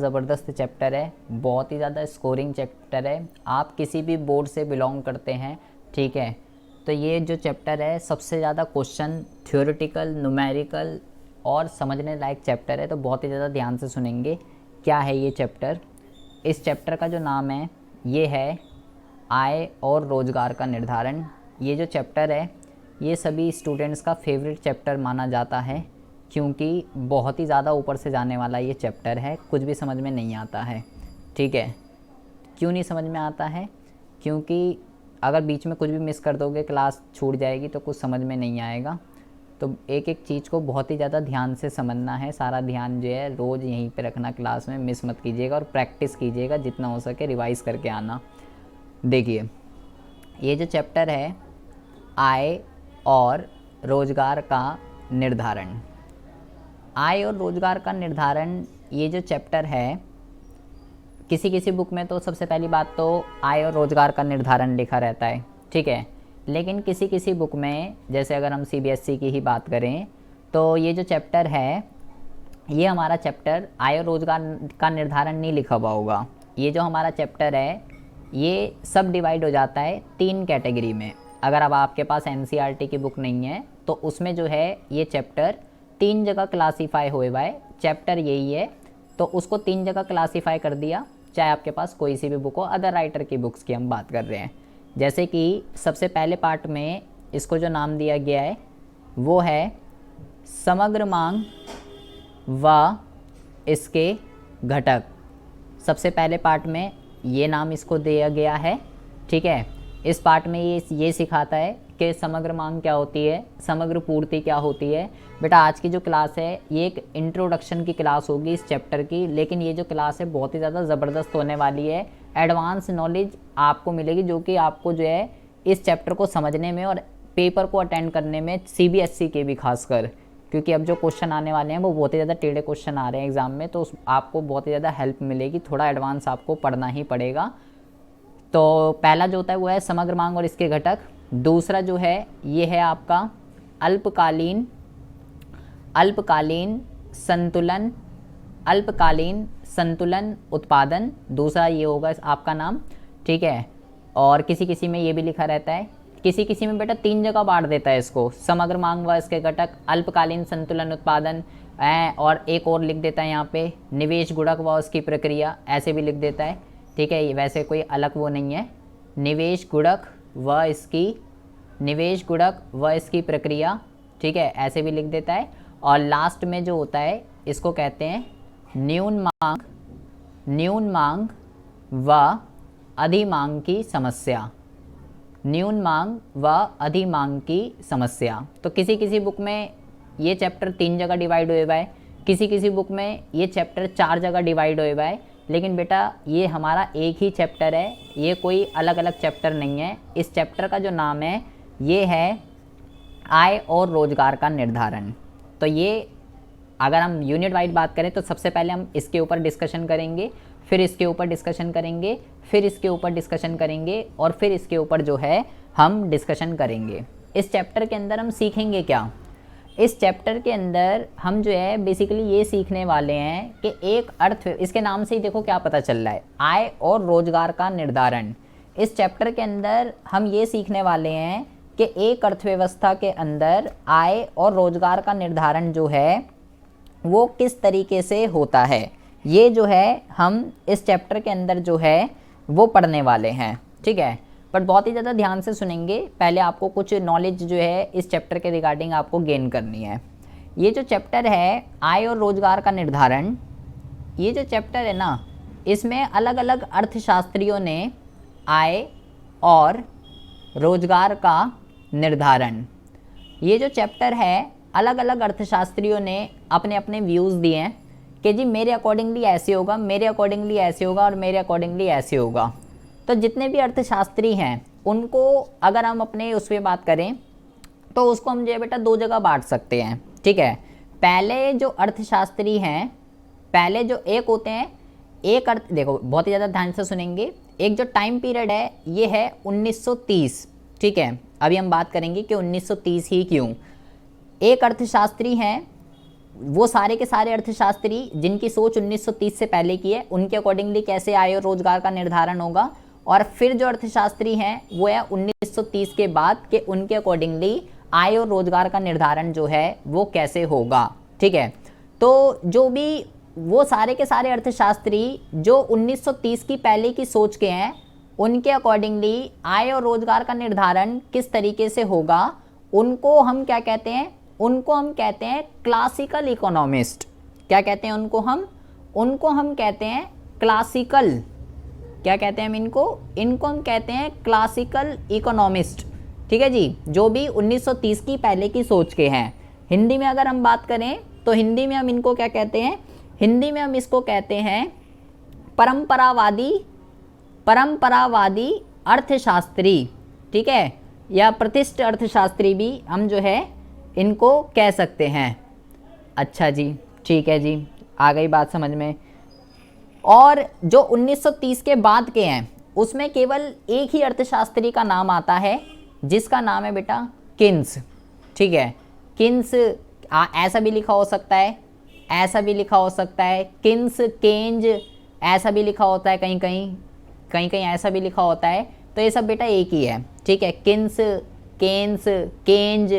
ज़बरदस्त चैप्टर है, बहुत ही ज़्यादा स्कोरिंग चैप्टर है। आप किसी भी बोर्ड से बिलोंग करते हैं, ठीक है, तो ये जो चैप्टर है सबसे ज़्यादा क्वेश्चन थ्योरेटिकल, न्यूमेरिकल और समझने लायक चैप्टर है। तो बहुत ही ज़्यादा ध्यान से सुनेंगे। क्या है ये चैप्टर? इस चैप्टर का जो नाम है ये है आय और रोज़गार का निर्धारण। ये जो चैप्टर है ये सभी स्टूडेंट्स का फेवरेट चैप्टर माना जाता है, क्योंकि बहुत ही ज़्यादा ऊपर से जाने वाला ये चैप्टर है। कुछ भी समझ में नहीं आता है, ठीक है। क्यों नहीं समझ में आता है? क्योंकि अगर बीच में कुछ भी मिस कर दोगे, क्लास छूट जाएगी तो कुछ समझ में नहीं आएगा। तो एक एक चीज़ को बहुत ही ज़्यादा ध्यान से समझना है। सारा ध्यान जो है रोज़ यहीं पे रखना, क्लास में मिस मत कीजिएगा और प्रैक्टिस कीजिएगा, जितना हो सके रिवाइज़ करके आना। देखिए, ये जो चैप्टर है आय और रोज़गार का निर्धारण, आय और रोज़गार का निर्धारण, ये जो चैप्टर है किसी किसी बुक में तो सबसे पहली बात तो आय और रोज़गार का निर्धारण लिखा रहता है, ठीक है। लेकिन किसी किसी बुक में, जैसे अगर हम सीबीएसई की ही बात करें, तो ये जो चैप्टर है ये हमारा चैप्टर आय और रोज़गार का निर्धारण नहीं लिखा हुआ होगा। ये जो हमारा चैप्टर है ये सब डिवाइड हो जाता है 3 कैटेगरी में। अगर अब आपके पास एनसीईआरटी की बुक नहीं है तो उसमें जो है ये चैप्टर 3 जगह क्लासीफाई हुए हुआ है। चैप्टर यही है तो उसको 3 जगह क्लासीफाई कर दिया, चाहे आपके पास कोई सी भी बुक हो। अदर राइटर की बुक्स की हम बात कर रहे हैं। जैसे कि सबसे पहले पार्ट में इसको जो नाम दिया गया है वो है समग्र मांग व इसके घटक। सबसे पहले पार्ट में ये नाम इसको दिया गया है, ठीक है। इस पार्ट में ये सिखाता है कि समग्र मांग क्या होती है, समग्र पूर्ति क्या होती है। बेटा आज की जो क्लास है ये एक इंट्रोडक्शन की क्लास होगी इस चैप्टर की, लेकिन ये जो क्लास है बहुत ही ज़्यादा ज़बरदस्त होने वाली है। एडवांस नॉलेज आपको मिलेगी जो कि आपको जो है इस चैप्टर को समझने में और पेपर को अटेंड करने में, सीबीएसई के भी खासकर, क्योंकि अब जो क्वेश्चन आने वाले हैं वो बहुत ही ज़्यादा टेढ़े क्वेश्चन आ रहे हैं एग्ज़ाम में, तो आपको बहुत ही ज़्यादा हेल्प मिलेगी। थोड़ा एडवांस आपको पढ़ना ही पड़ेगा। तो पहला जो होता है वो है समग्र मांग और इसके घटक। दूसरा जो है ये है आपका अल्पकालीन संतुलन उत्पादन। दूसरा ये होगा आपका नाम, ठीक है। और किसी किसी में ये भी लिखा रहता है, किसी किसी में बेटा 3 जगह बांट देता है इसको, समग्र मांग व इसके घटक, अल्पकालीन संतुलन उत्पादन, और एक और लिख देता है यहाँ पे निवेश गुणक व उसकी प्रक्रिया, ऐसे भी लिख देता है, ठीक है। वैसे कोई अलग वो नहीं है, निवेश गुणक व इसकी प्रक्रिया, ठीक है, ऐसे भी लिख देता है। और लास्ट में जो होता है इसको कहते हैं न्यून मांग व अधिमांग की समस्या। न्यून मांग व अधिमांग की समस्या। तो किसी किसी बुक में ये चैप्टर 3 जगह डिवाइड हुए हुआ है, किसी किसी बुक में ये चैप्टर 4 जगह डिवाइड हुए हुआ है। लेकिन बेटा ये हमारा एक ही चैप्टर है, ये कोई अलग अलग चैप्टर नहीं है। इस चैप्टर का जो नाम है ये है आय और रोज़गार का निर्धारण। तो ये अगर हम यूनिट वाइज बात करें तो सबसे पहले हम इसके ऊपर डिस्कशन करेंगे, फिर इसके ऊपर डिस्कशन करेंगे, फिर इसके ऊपर डिस्कशन करेंगे और फिर इसके ऊपर जो है हम डिस्कशन करेंगे। इस चैप्टर के अंदर हम सीखेंगे क्या? इस चैप्टर के अंदर हम जो है बेसिकली ये सीखने वाले हैं कि एक इसके नाम से ही देखो क्या पता चल रहा है, आय और रोज़गार का निर्धारण। इस चैप्टर के अंदर हम ये सीखने वाले हैं कि एक अर्थव्यवस्था के अंदर आय और रोज़गार का निर्धारण जो है वो किस तरीके से होता है, ये जो है हम इस चैप्टर के अंदर जो है वो पढ़ने वाले हैं, ठीक है। बट बहुत ही ज़्यादा ध्यान से सुनेंगे। पहले आपको कुछ नॉलेज जो है इस चैप्टर के रिगार्डिंग आपको गेन करनी है। ये जो चैप्टर है आय और रोज़गार का निर्धारण, ये जो चैप्टर है ना, इसमें अलग अलग अर्थशास्त्रियों ने आय और रोज़गार का निर्धारण, ये जो चैप्टर है अलग अलग अर्थशास्त्रियों ने अपने अपने व्यूज़ दिए हैं कि जी मेरे अकॉर्डिंगली ऐसे होगा, मेरे अकॉर्डिंगली ऐसे होगा और मेरे अकॉर्डिंगली ऐसे होगा। तो जितने भी अर्थशास्त्री हैं उनको अगर हम अपने उस पर बात करें तो उसको हम जो है बेटा 2 जगह बांट सकते हैं, ठीक है। पहले जो अर्थशास्त्री हैं, पहले जो एक होते हैं, एक देखो बहुत ही ज़्यादा ध्यान से सुनेंगे। एक जो टाइम पीरियड है ये है 1930, ठीक है। अभी हम बात करेंगे कि 1930 ही क्यों। एक अर्थशास्त्री हैं वो सारे के सारे अर्थशास्त्री जिनकी सोच 1930 से पहले की है, उनके अकॉर्डिंगली कैसे आय और रोजगार का निर्धारण होगा, और फिर जो अर्थशास्त्री हैं वो है 1930 के बाद के, उनके अकॉर्डिंगली आय और रोजगार का निर्धारण जो है वो कैसे होगा। ठीक है, तो जो भी वो सारे के सारे अर्थशास्त्री जो 1930 की पहले की सोच के हैं, उनके अकॉर्डिंगली आय और रोजगार का निर्धारण किस तरीके से होगा, उनको हम क्या कहते हैं, उनको हम कहते हैं क्लासिकल इकोनॉमिस्ट। क्या कहते हैं उनको हम कहते हैं क्लासिकल, क्या कहते हैं हम इनको हम कहते हैं क्लासिकल इकोनॉमिस्ट। ठीक है जी, जो भी 1930 की पहले की सोच के हैं। हिंदी में अगर हम बात करें तो हिंदी में हम इनको क्या कहते हैं, हिंदी में हम इसको कहते हैं परंपरावादी अर्थशास्त्री। ठीक है, या प्रतिष्ठित अर्थशास्त्री भी हम जो है इनको कह सकते हैं। अच्छा जी, ठीक है जी, आ गई बात समझ में। और जो 1930 के बाद के हैं उसमें केवल एक ही अर्थशास्त्री का नाम आता है, जिसका नाम है बेटा किन्स। ठीक है, किन्स ऐसा भी लिखा हो सकता है, ऐसा भी लिखा हो सकता है, किन्स केंज ऐसा भी लिखा होता है, कहीं कहीं ऐसा भी लिखा होता है। तो ये सब बेटा एक ही है। ठीक है, किन्स, केन्स, केंज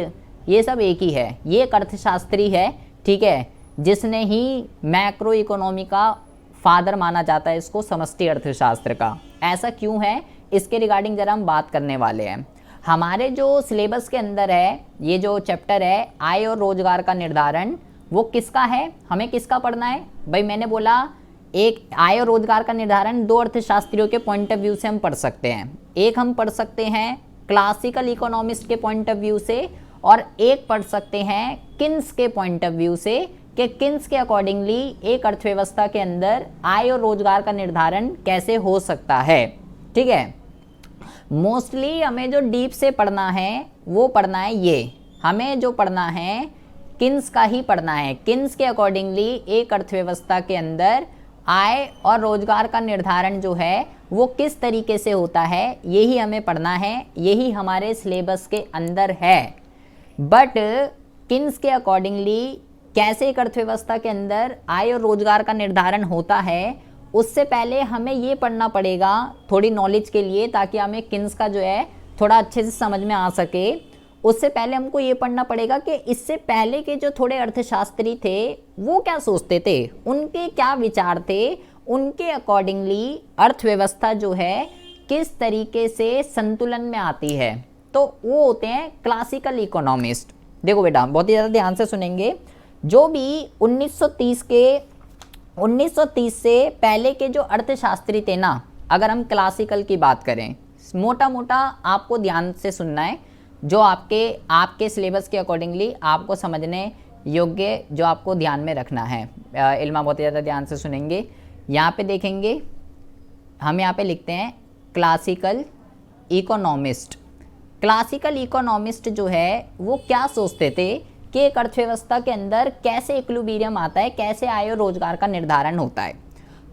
ये सब एक ही है। ये एक अर्थशास्त्री है, ठीक है, जिसने ही मैक्रो इकोनॉमी का फादर माना जाता है इसको, समष्टि अर्थशास्त्र का। ऐसा क्यों है, इसके रिगार्डिंग ज़रा हम बात करने वाले हैं। हमारे जो सिलेबस के अंदर है, ये जो चैप्टर है आय और रोजगार का निर्धारण, वो किसका है, हमें किसका पढ़ना है भाई। मैंने बोला एक आय और रोजगार का निर्धारण दो अर्थशास्त्रियों के पॉइंट ऑफ व्यू से हम पढ़ सकते हैं। एक हम पढ़ सकते हैं क्लासिकल इकोनॉमिस्ट के पॉइंट ऑफ व्यू से, और एक पढ़ सकते हैं किन्स के पॉइंट ऑफ व्यू से, कि किन्स के अकॉर्डिंगली एक अर्थव्यवस्था के अंदर आय और रोजगार का निर्धारण कैसे हो सकता है। ठीक है, मोस्टली हमें जो डीप से पढ़ना है वो पढ़ना है, ये हमें जो पढ़ना है किन्स का ही पढ़ना है। किन्स के अकॉर्डिंगली एक अर्थव्यवस्था के अंदर आय और रोजगार का निर्धारण जो है वो किस तरीके से होता है, यही हमें पढ़ना है, यही हमारे सिलेबस के अंदर है। बट किन्स के अकॉर्डिंगली कैसे एक अर्थव्यवस्था के अंदर आय और रोजगार का निर्धारण होता है, उससे पहले हमें ये पढ़ना पड़ेगा थोड़ी नॉलेज के लिए, ताकि हमें किन्स का जो है थोड़ा अच्छे से समझ में आ सके। उससे पहले हमको ये पढ़ना पड़ेगा कि इससे पहले के जो थोड़े अर्थशास्त्री थे वो क्या सोचते थे, उनके क्या विचार थे, उनके अकॉर्डिंगली अर्थव्यवस्था जो है किस तरीके से संतुलन में आती है। तो वो होते हैं क्लासिकल इकोनॉमिस्ट। देखो बेटा, बहुत ही ज़्यादा ध्यान से सुनेंगे। जो भी 1930 से पहले के जो अर्थशास्त्री थे ना, अगर हम क्लासिकल की बात करें, मोटा मोटा आपको ध्यान से सुनना है, जो आपके सिलेबस के अकॉर्डिंगली आपको समझने योग्य जो आपको ध्यान में रखना है। इल्मा बहुत ही ज़्यादा ध्यान से सुनेंगे। यहाँ पे देखेंगे, हम यहाँ पे लिखते हैं क्लासिकल इकोनॉमिस्ट। क्लासिकल इकोनॉमिस्ट जो है वो क्या सोचते थे कि एक अर्थव्यवस्था के अंदर कैसे इक्विलिब्रियम आता है, कैसे आय और रोजगार का निर्धारण होता है।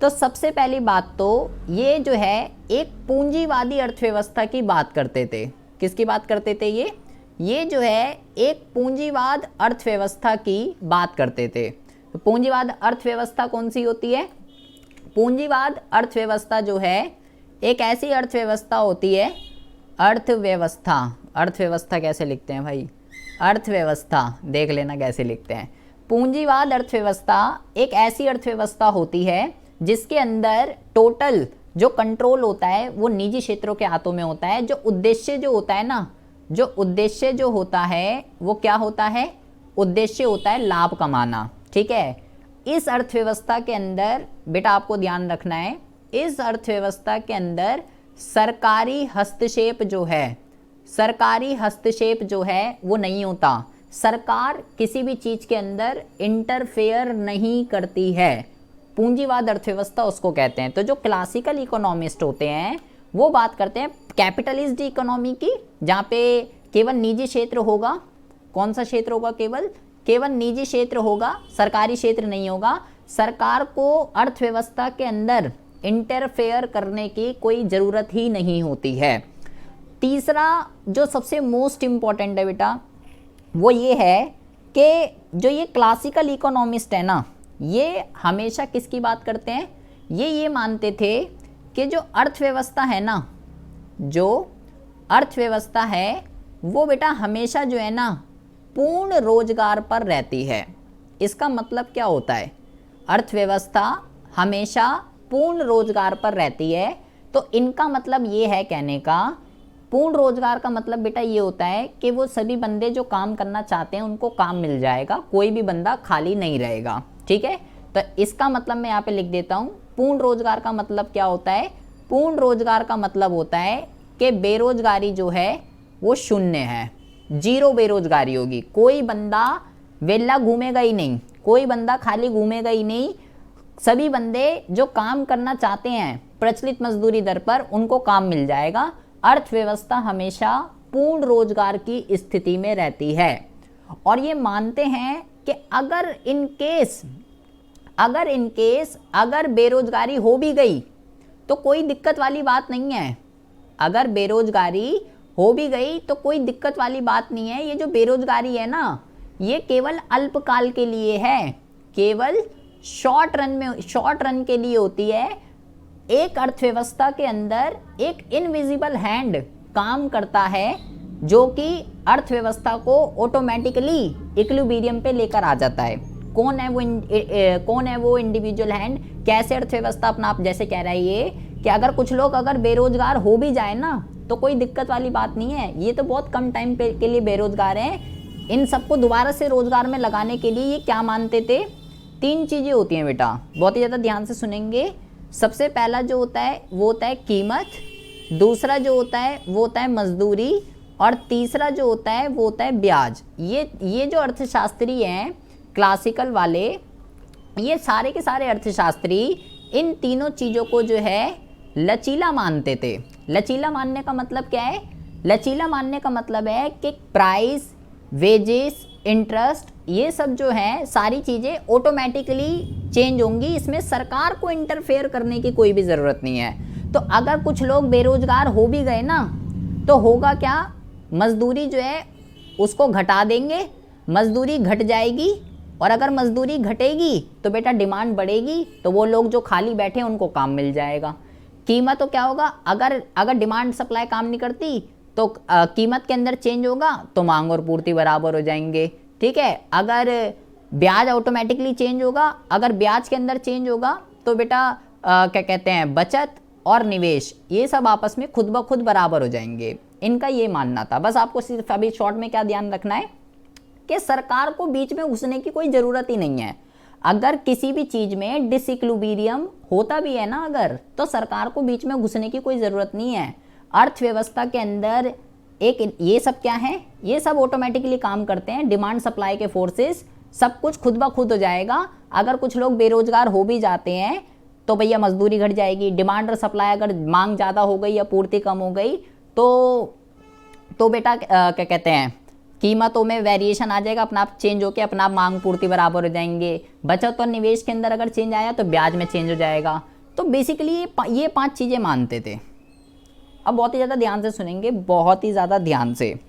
तो सबसे पहली बात तो ये जो है एक पूंजीवादी अर्थव्यवस्था की बात करते थे। किसकी बात करते थे ये जो है एक पूंजीवाद अर्थव्यवस्था की बात करते थे। तो पूंजीवाद अर्थव्यवस्था कौन सी होती है? पूंजीवाद अर्थव्यवस्था जो है एक ऐसी अर्थव्यवस्था होती है, अर्थव्यवस्था कैसे लिखते हैं भाई, अर्थव्यवस्था देख लेना कैसे लिखते हैं। पूंजीवाद अर्थव्यवस्था एक ऐसी अर्थव्यवस्था होती है जिसके अंदर टोटल जो कंट्रोल होता है वो निजी क्षेत्रों के हाथों में होता है। जो उद्देश्य जो होता है ना, जो उद्देश्य जो होता है वो क्या होता है? उद्देश्य होता है लाभ कमाना। ठीक है, इस अर्थव्यवस्था के अंदर बेटा आपको ध्यान रखना है, इस अर्थव्यवस्था के अंदर सरकारी हस्तक्षेप जो है वो नहीं होता। सरकार किसी भी चीज़ के अंदर इंटरफेयर नहीं करती है। पूंजीवाद अर्थव्यवस्था उसको कहते हैं। तो जो क्लासिकल इकोनॉमिस्ट होते हैं वो बात करते हैं कैपिटलिस्ट इकोनॉमी की, जहाँ पे केवल निजी क्षेत्र होगा। कौन सा क्षेत्र होगा? केवल निजी क्षेत्र होगा, सरकारी क्षेत्र नहीं होगा। सरकार को अर्थव्यवस्था के अंदर इंटरफेयर करने की कोई ज़रूरत ही नहीं होती है। तीसरा जो सबसे मोस्ट इम्पॉर्टेंट है बेटा वो ये है कि जो ये क्लासिकल इकोनॉमिस्ट है ना, ये हमेशा किसकी बात करते हैं, ये मानते थे कि जो अर्थव्यवस्था है ना, जो अर्थव्यवस्था है वो बेटा हमेशा जो है ना पूर्ण रोजगार पर रहती है। इसका मतलब क्या होता है, अर्थव्यवस्था हमेशा पूर्ण रोजगार पर रहती है। तो इनका मतलब ये है कहने का, पूर्ण रोजगार का मतलब बेटा ये होता है कि वो सभी बंदे जो काम करना चाहते हैं उनको काम मिल जाएगा, कोई भी बंदा खाली नहीं रहेगा। ठीक है, तो इसका मतलब मैं यहाँ पे लिख देता हूँ। पूर्ण रोजगार का मतलब क्या होता है, पूर्ण रोजगार का मतलब होता है कि बेरोजगारी जो है वो शून्य है, जीरो बेरोजगारी होगी, कोई बंदा वेला घूमेगा ही नहीं, कोई बंदा खाली घूमेगा ही नहीं, सभी बंदे जो काम करना चाहते हैं प्रचलित मजदूरी दर पर उनको काम मिल जाएगा। अर्थव्यवस्था हमेशा पूर्ण रोजगार की स्थिति में रहती है। और ये मानते हैं कि अगर इन केस अगर बेरोजगारी हो भी गई तो कोई दिक्कत वाली बात नहीं है, अगर बेरोजगारी हो भी गई तो कोई दिक्कत वाली बात नहीं है। ये जो बेरोजगारी है ना, ये केवल अल्पकाल के लिए है, केवल शॉर्ट रन के लिए होती है। एक अर्थव्यवस्था के अंदर एक इनविजिबल हैंड काम करता है जो कि अर्थव्यवस्था को ऑटोमेटिकली इक्विलिब्रियम पे लेकर आ जाता है। कौन है वो इंडिविजुअल हैंड, कैसे अर्थव्यवस्था अपना आप जैसे कह रहा है ये कि अगर कुछ लोग अगर बेरोजगार हो भी जाए ना तो कोई दिक्कत वाली बात नहीं है, ये तो बहुत कम टाइम के लिए बेरोजगार हैं, इन सबको दोबारा से रोजगार में लगाने के लिए ये क्या मानते थे, 3 चीज़ें होती हैं बेटा, बहुत ही ज़्यादा ध्यान से सुनेंगे। सबसे पहला जो होता है वो होता है कीमत, दूसरा जो होता है वो होता है मजदूरी, और तीसरा जो होता है वो होता है ब्याज। ये जो अर्थशास्त्री हैं क्लासिकल वाले, ये सारे के सारे अर्थशास्त्री इन तीनों चीज़ों को जो है लचीला मानते थे। लचीला मानने का मतलब क्या है, लचीला मानने का मतलब है कि प्राइस, वेजेस, इंटरेस्ट, ये सब जो है सारी चीज़ें ऑटोमेटिकली चेंज होंगी, इसमें सरकार को इंटरफेयर करने की कोई भी ज़रूरत नहीं है। तो अगर कुछ लोग बेरोजगार हो भी गए ना तो होगा क्या, मजदूरी जो है उसको घटा देंगे, मजदूरी घट जाएगी, और अगर मजदूरी घटेगी तो बेटा डिमांड बढ़ेगी, तो वो लोग जो खाली बैठे हैं उनको काम मिल जाएगा। कीमत तो क्या होगा, अगर डिमांड सप्लाई काम नहीं करती तो कीमत के अंदर चेंज होगा तो मांग और पूर्ति बराबर हो जाएंगे। ठीक है, अगर ब्याज ऑटोमेटिकली चेंज होगा, अगर ब्याज के अंदर चेंज होगा तो बेटा क्या कहते हैं, बचत और निवेश ये सब आपस में खुद ब खुद बराबर हो जाएंगे। इनका ये मानना था। बस आपको सिर्फ अभी शॉर्ट में क्या ध्यान रखना है कि सरकार को बीच में घुसने की कोई ज़रूरत ही नहीं है। अगर किसी भी चीज़ में डिसइक्विलिब्रियम होता भी है ना अगर, तो सरकार को बीच में घुसने की कोई ज़रूरत नहीं है। अर्थव्यवस्था के अंदर एक ये सब क्या है, ये सब ऑटोमेटिकली काम करते हैं, डिमांड सप्लाई के फोर्सेस, सब कुछ खुद ब खुद हो जाएगा। अगर कुछ लोग बेरोजगार हो भी जाते हैं तो भैया मजदूरी घट जाएगी, डिमांड और सप्लाई, अगर मांग ज़्यादा हो गई या पूर्ति कम हो गई तो बेटा क्या कहते हैं, कीमतों में वेरिएशन आ जाएगा, अपना आप चेंज होकर अपना आप मांग पूर्ति बराबर हो जाएंगे। बचत और निवेश के अंदर अगर चेंज आया तो ब्याज में चेंज हो जाएगा। तो बेसिकली ये 5 चीज़ें मानते थे। अब बहुत ही ज़्यादा ध्यान से सुनेंगे, बहुत ही ज़्यादा ध्यान से।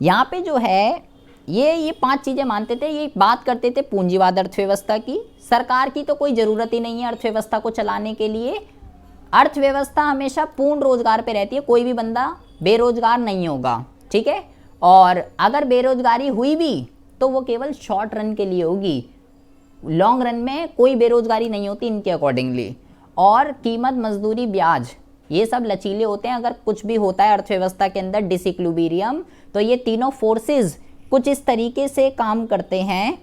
यहाँ पे जो है ये 5 चीज़ें मानते थे। ये बात करते थे पूंजीवाद अर्थव्यवस्था की। सरकार की तो कोई ज़रूरत ही नहीं है अर्थव्यवस्था को चलाने के लिए। अर्थव्यवस्था हमेशा पूर्ण रोजगार पे रहती है, कोई भी बंदा बेरोजगार नहीं होगा। ठीक है, और अगर बेरोजगारी हुई भी तो वो केवल शॉर्ट रन के लिए होगी, लॉन्ग रन में कोई बेरोजगारी नहीं होती इनके अकॉर्डिंगली। और कीमत, मजदूरी, ब्याज ये सब लचीले होते हैं। अगर कुछ भी होता है अर्थव्यवस्था के अंदर डिसइक्विलिब्रियम, तो ये तीनों फोर्सेस कुछ इस तरीके से काम करते हैं,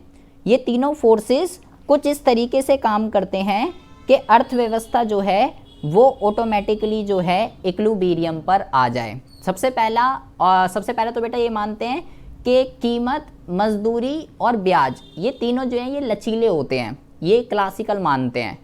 ये तीनों फोर्सेस कुछ इस तरीके से काम करते हैं कि अर्थव्यवस्था जो है वो ऑटोमेटिकली जो है इक्विलिब्रियम पर आ जाए। सबसे पहला तो बेटा ये मानते हैं कि कीमत, मजदूरी और ब्याज ये तीनों जो हैं ये लचीले होते हैं, ये क्लासिकल मानते हैं।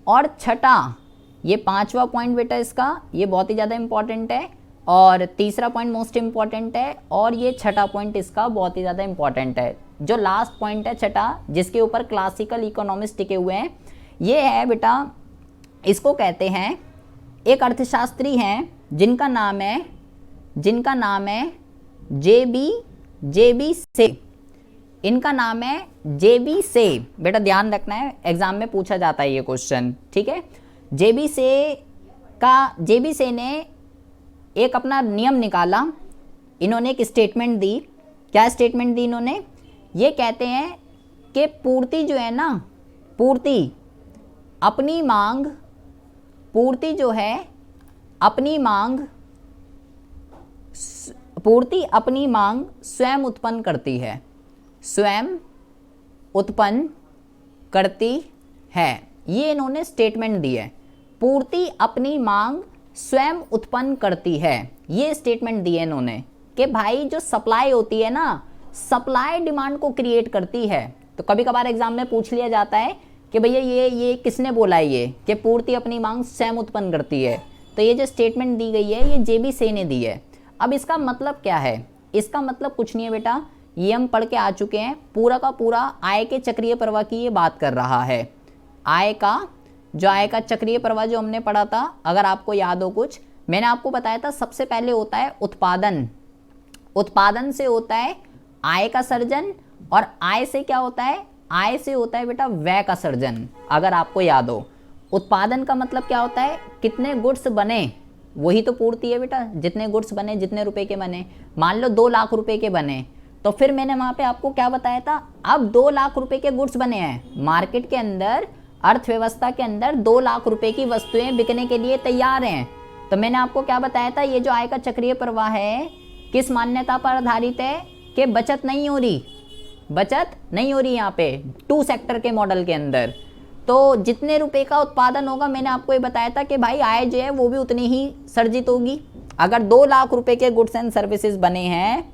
और छठा, ये 5वां पॉइंट बेटा इसका ये बहुत ही ज़्यादा इंपॉर्टेंट है, और तीसरा पॉइंट मोस्ट इंपॉर्टेंट है, और ये छठा पॉइंट इसका बहुत ही ज़्यादा इंपॉर्टेंट है। जो लास्ट पॉइंट है छठा, जिसके ऊपर क्लासिकल इकोनॉमिस्ट टिके हुए हैं, ये है बेटा, इसको कहते हैं, एक अर्थशास्त्री हैं जिनका नाम है JB से। इनका नाम है जेबी से। बेटा ध्यान रखना है, एग्जाम में पूछा जाता है ये क्वेश्चन, ठीक है। जेबी से ने एक अपना नियम निकाला, इन्होंने एक स्टेटमेंट दी। क्या स्टेटमेंट दी इन्होंने? ये कहते हैं कि पूर्ति जो है ना, पूर्ति अपनी मांग, पूर्ति जो है अपनी मांग, पूर्ति अपनी मांग स्वयं उत्पन्न करती है, स्वयं उत्पन्न करती है। ये इन्होंने स्टेटमेंट दी है, पूर्ति अपनी मांग स्वयं उत्पन्न करती है। ये स्टेटमेंट दी है इन्होंने कि भाई जो सप्लाई होती है ना, सप्लाई डिमांड को क्रिएट करती है। तो कभी कभार एग्जाम में पूछ लिया जाता है कि भैया ये किसने बोला है, ये कि पूर्ति अपनी मांग स्वयं उत्पन्न करती है। तो ये जो स्टेटमेंट दी गई है ये जेबी से ने दी है। अब इसका मतलब क्या है? इसका मतलब कुछ नहीं है बेटा, ये हम पढ़ के आ चुके हैं। पूरा का पूरा आय के चक्रीय प्रवाह की ये बात कर रहा है। आय का चक्रीय प्रवाह जो हमने पढ़ा था, अगर आपको याद हो कुछ, मैंने आपको बताया था सबसे पहले होता है उत्पादन, उत्पादन से होता है आय का सर्जन, और आय से क्या होता है? आय से होता है बेटा व्यय का सर्जन। अगर आपको याद हो, उत्पादन का मतलब क्या होता है? कितने गुड्स बने, वही तो पूर्ति है बेटा। जितने गुड्स बने, जितने रुपए के बने, मान लो 2 लाख रुपए के बने, तो फिर मैंने वहां पे आपको क्या बताया था? अब 2 लाख रुपए के गुड्स बने हैं मार्केट के अंदर, अर्थव्यवस्था के अंदर 2 लाख रुपए की वस्तुएं बिकने के लिए तैयार हैं। तो मैंने आपको क्या बताया था? ये जो आय का चक्रीय प्रवाह है किस मान्यता पर आधारित है? कि बचत नहीं हो रही, बचत नहीं हो रही यहाँ पे 2 सेक्टर के मॉडल के अंदर। तो जितने रुपए का उत्पादन होगा, मैंने आपको ये बताया था कि भाई आय जो है वो भी उतनी ही सर्जित होगी। अगर 2 लाख रुपए के गुड्स एंड सर्विसेज बने हैं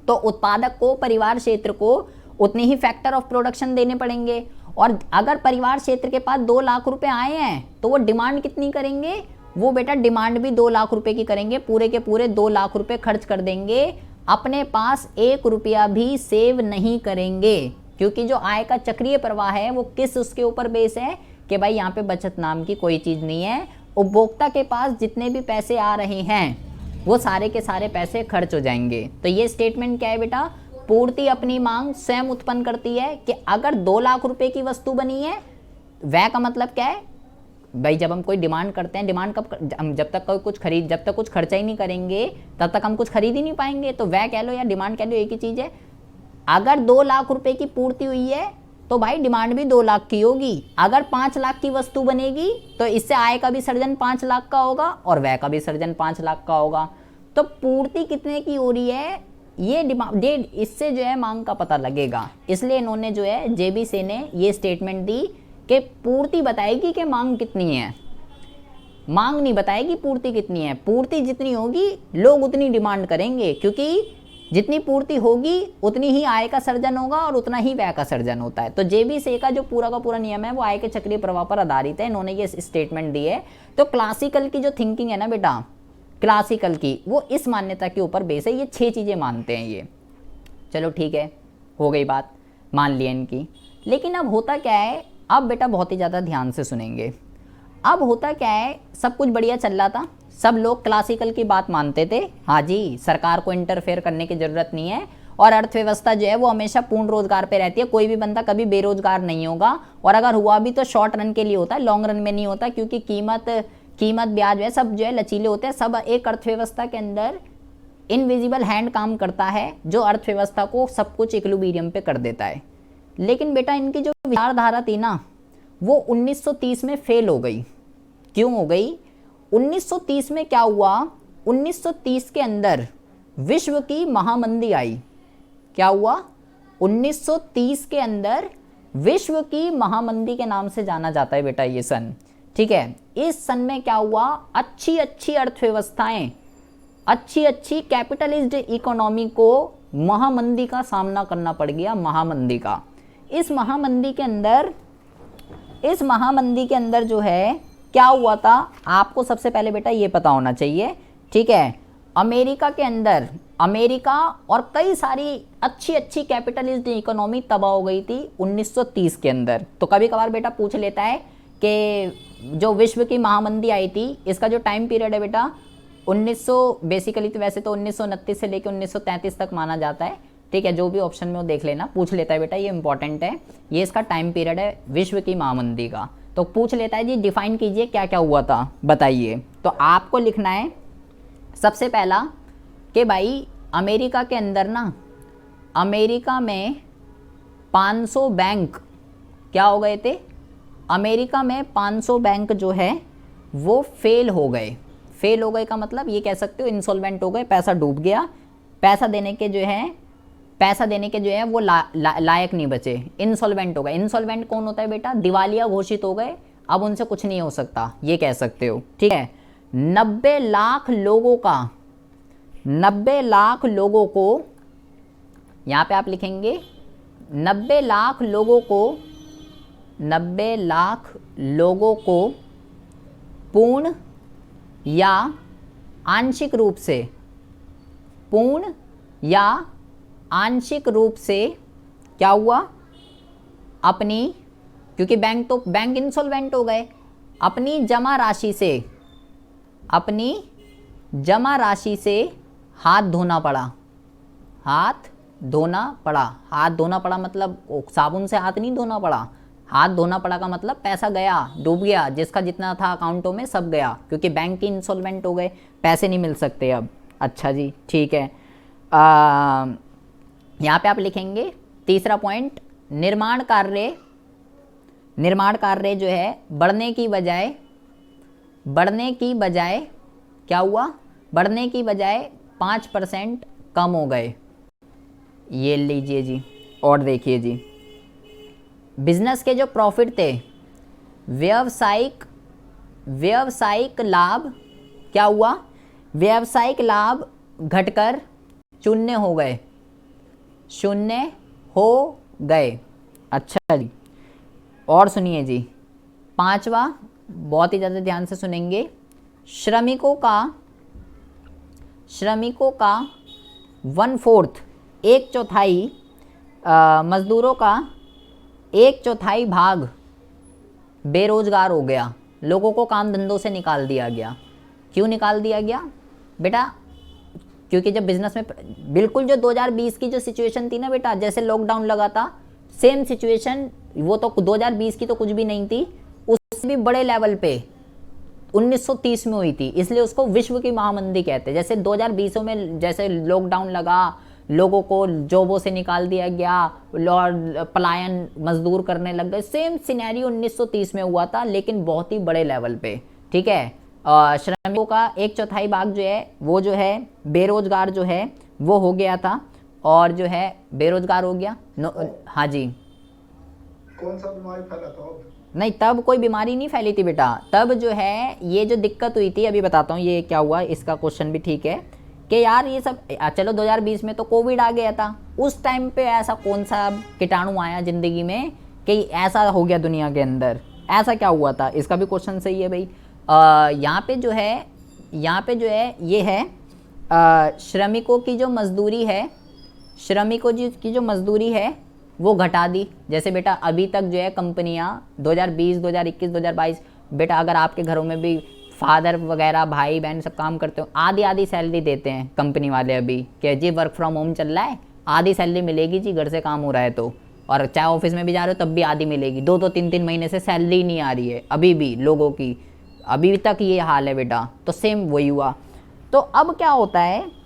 तो उत्पादक को, परिवार क्षेत्र को उतनी ही फैक्टर ऑफ प्रोडक्शन देने पड़ेंगे। और अगर परिवार क्षेत्र के पास 2 लाख रुपए आए हैं तो वो डिमांड कितनी करेंगे? वो बेटा डिमांड भी 2 लाख रुपए की करेंगे, पूरे के पूरे 2 लाख रुपए खर्च कर देंगे, अपने पास 1 रुपया भी सेव नहीं करेंगे। क्योंकि जो आय का चक्रीय प्रवाह है वो किस उसके ऊपर बेस है? कि भाई यहाँ पे बचत नाम की कोई चीज़ नहीं है। उपभोक्ता के पास जितने भी पैसे आ रहे हैं वो सारे के सारे पैसे खर्च हो जाएंगे। तो ये स्टेटमेंट क्या है बेटा? पूर्ति अपनी मांग स्वयं उत्पन्न करती है। कि अगर 2 लाख रुपए की वस्तु बनी है, व्यय का मतलब क्या है भाई? जब हम कोई डिमांड करते हैं, डिमांड कब? जब तक कुछ खर्चा ही नहीं करेंगे तब तक हम कुछ खरीद ही नहीं पाएंगे। तो व्यय कह लो या डिमांड कह लो, एक ही चीज़ है। अगर 2 लाख रुपए की पूर्ति हुई है तो भाई डिमांड भी 2 लाख की होगी। अगर 5 लाख की वस्तु बनेगी तो इससे आय का भी सर्जन 5 लाख का होगा और व्यय का भी सर्जन 5 लाख का होगा। तो पूर्ति कितने की हो रही है, ये डिमांड, इससे जो है मांग का पता लगेगा। इसलिए इन्होंने जो है जेबी से ने ये स्टेटमेंट दी कि पूर्ति बताएगी कि मांग कितनी है, मांग नहीं बताएगी पूर्ति कितनी है। पूर्ति जितनी होगी लोग उतनी डिमांड करेंगे, क्योंकि जितनी पूर्ति होगी उतनी ही आय का सर्जन होगा और उतना ही व्यय का सर्जन होता है। तो जेबी से का जो पूरा का पूरा नियम है वो आय के चक्रीय प्रवाह पर आधारित है। इन्होंने ये स्टेटमेंट दी है। तो क्लासिकल की जो थिंकिंग है ना बेटा, क्लासिकल की, वो इस मान्यता के ऊपर बेस है। ये 6 चीज़ें मानते हैं ये। चलो ठीक है, हो गई बात, मान लिया इनकी। लेकिन अब होता क्या है, अब बेटा बहुत ही ज़्यादा ध्यान से सुनेंगे। अब होता क्या है, सब कुछ बढ़िया चल रहा था, सब लोग क्लासिकल की बात मानते थे, हाँ जी सरकार को इंटरफेयर करने की ज़रूरत नहीं है, और अर्थव्यवस्था जो है वो हमेशा पूर्ण रोजगार पे रहती है, कोई भी बंदा कभी बेरोजगार नहीं होगा, और अगर हुआ भी तो शॉर्ट रन के लिए होता है, लॉन्ग रन में नहीं होता, क्योंकि कीमत ब्याज जो है सब जो है लचीले होते हैं। सब एक अर्थव्यवस्था के अंदर इनविजिबल हैंड काम करता है जो अर्थव्यवस्था को सब कुछ इक्विलिब्रियम पे कर देता है। लेकिन बेटा इनकी जो विचारधारा थी ना वो 1930 में फेल हो गई। क्यों हो गई? 1930 में क्या हुआ? 1930 के अंदर विश्व की महामंदी आई। क्या हुआ? 1930 के अंदर विश्व की महामंदी के नाम से जाना जाता है बेटा ये सन, ठीक है। इस सन में क्या हुआ? अच्छी अच्छी अर्थव्यवस्थाएं, अच्छी अच्छी कैपिटलिज्ड इकोनॉमी को महामंदी का सामना करना पड़ गया, महामंदी का। इस महामंदी के अंदर जो है क्या हुआ था, आपको सबसे पहले बेटा ये पता होना चाहिए, ठीक है। अमेरिका के अंदर, अमेरिका और कई सारी अच्छी अच्छी कैपिटलिज्ड इकोनॉमी तबाह हो गई थी 1930 के अंदर। तो कभी कभार बेटा पूछ लेता है कि जो विश्व की महामंदी आई थी इसका जो टाइम पीरियड है बेटा 1900, बेसिकली तो वैसे तो 1929 से लेकर 1933 तक माना जाता है, ठीक है, जो भी ऑप्शन में वो देख लेना, पूछ लेता है बेटा, ये इंपॉर्टेंट है, ये इसका टाइम पीरियड है विश्व की महामंदी का। तो पूछ लेता है जी डिफाइन कीजिए क्या क्या हुआ था बताइए। तो आपको लिखना है सबसे पहला कि भाई अमेरिका के अंदर ना, अमेरिका में 500 बैंक क्या हो गए थे, अमेरिका में 500 बैंक जो है वो फेल हो गए। फेल हो गए का मतलब ये कह सकते हो इंसॉल्वेंट हो गए, पैसा डूब गया, पैसा देने के जो है वो लायक नहीं बचे, इंसॉल्वेंट हो गए। इंसॉल्वेंट कौन होता है बेटा, दिवालिया घोषित हो गए, अब उनसे कुछ नहीं हो सकता, ये कह सकते हो। ठीक है, 90 लाख लोगों को यहाँ पे आप लिखेंगे 90 लाख लोगों को पूर्ण या आंशिक रूप से क्या हुआ, अपनी, क्योंकि बैंक इंसॉल्वेंट हो गए, अपनी जमा राशि से हाथ धोना पड़ा मतलब साबुन से हाथ नहीं धोना पड़ा, हाथ धोना पड़ा का मतलब पैसा गया, डूब गया, जिसका जितना था अकाउंटों में सब गया, क्योंकि बैंक की इंसॉल्वेंट हो गए, पैसे नहीं मिल सकते अब। अच्छा जी, ठीक है। यहाँ पे आप लिखेंगे तीसरा पॉइंट, निर्माण कार्य जो है बढ़ने की बजाय 5% कम हो गए। ये लीजिए जी, और देखिए जी, बिजनेस के जो प्रॉफिट थे, व्यावसायिक लाभ क्या हुआ, व्यावसायिक लाभ घटकर शून्य हो गए। अच्छा जी, और सुनिए जी, पांचवा, बहुत ही ज़्यादा ध्यान से सुनेंगे, श्रमिकों का 1/4, 1/4 मजदूरों का 1/4 भाग बेरोजगार हो गया, लोगों को काम धंधों से निकाल दिया गया। क्यों निकाल दिया गया बेटा, क्योंकि जब बिजनेस में बिल्कुल जो 2020 की जो सिचुएशन थी ना बेटा, जैसे लॉकडाउन लगा था, सेम सिचुएशन, वो तो 2020 की तो कुछ भी नहीं थी, उससे भी बड़े लेवल पे 1930 में हुई थी, इसलिए उसको विश्व की महामंदी कहते हैं। जैसे 2020 में जैसे लॉकडाउन लगा, लोगों को जॉबों से निकाल दिया गया, पलायन, मजदूर करने लग गए, सेम सिनेरियो 1930 में हुआ था, लेकिन बहुत ही बड़े लेवल पे। ठीक है, श्रमिकों का 1/4 भाग जो है वो जो है बेरोजगार जो है वो हो गया था, और जो है बेरोजगार हो गया। हाँ जी, कौन सा बीमारी फैला था? नहीं, तब कोई बीमारी नहीं फैली थी बेटा, तब जो है ये जो दिक्कत हुई थी, अभी बताता हूँ ये क्या हुआ, इसका क्वेश्चन भी ठीक है कि यार ये सब, चलो 2020 में तो कोविड आ गया था, उस टाइम पे ऐसा कौन सा कीटाणु आया जिंदगी में कि ऐसा हो गया दुनिया के अंदर, ऐसा क्या हुआ था, इसका भी क्वेश्चन सही है भाई। यहाँ पे जो है ये है श्रमिकों की जो मजदूरी है, की जो मजदूरी है वो घटा दी। जैसे बेटा अभी तक जो है कंपनियां 2020, 2021, 2022, बेटा अगर आपके घरों में भी फादर वगैरह, भाई बहन सब काम करते हो, आधी सैलरी देते हैं कंपनी वाले अभी, कि जी वर्क फ्रॉम होम चल रहा है, आधी सैलरी मिलेगी जी, घर से काम हो रहा है तो, और चाहे ऑफिस में भी जा रहे हो तब भी आधी मिलेगी। 2-2, 3-3 महीने से सैलरी नहीं आ रही है अभी भी लोगों की, अभी तक ये हाल है बेटा। तो सेम वही हुआ। तो अब क्या होता है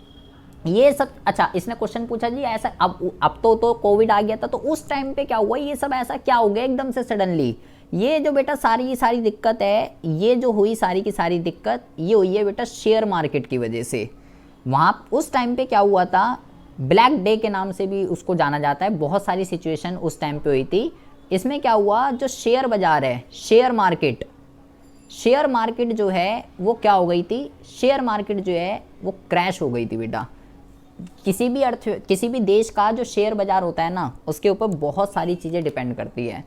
ये सब, अच्छा इसने क्वेश्चन पूछा जी ऐसा, अब तो कोविड आ गया था, तो उस टाइम पे क्या हुआ, ये सब ऐसा क्या हो गया एकदम से सडनली, ये जो बेटा सारी दिक्कत है, ये जो हुई सारी की सारी दिक्कत, ये हुई है बेटा शेयर मार्केट की वजह से। वहाँ उस टाइम पे क्या हुआ था, ब्लैक डे के नाम से भी उसको जाना जाता है, बहुत सारी सिचुएशन उस टाइम पे हुई थी। इसमें क्या हुआ, जो शेयर बाजार है, शेयर मार्केट जो है वो क्या हो गई थी, शेयर मार्केट जो है वो क्रैश हो गई थी बेटा। किसी भी देश का जो शेयर बाजार होता है ना, उसके ऊपर बहुत सारी चीज़ें डिपेंड करती है,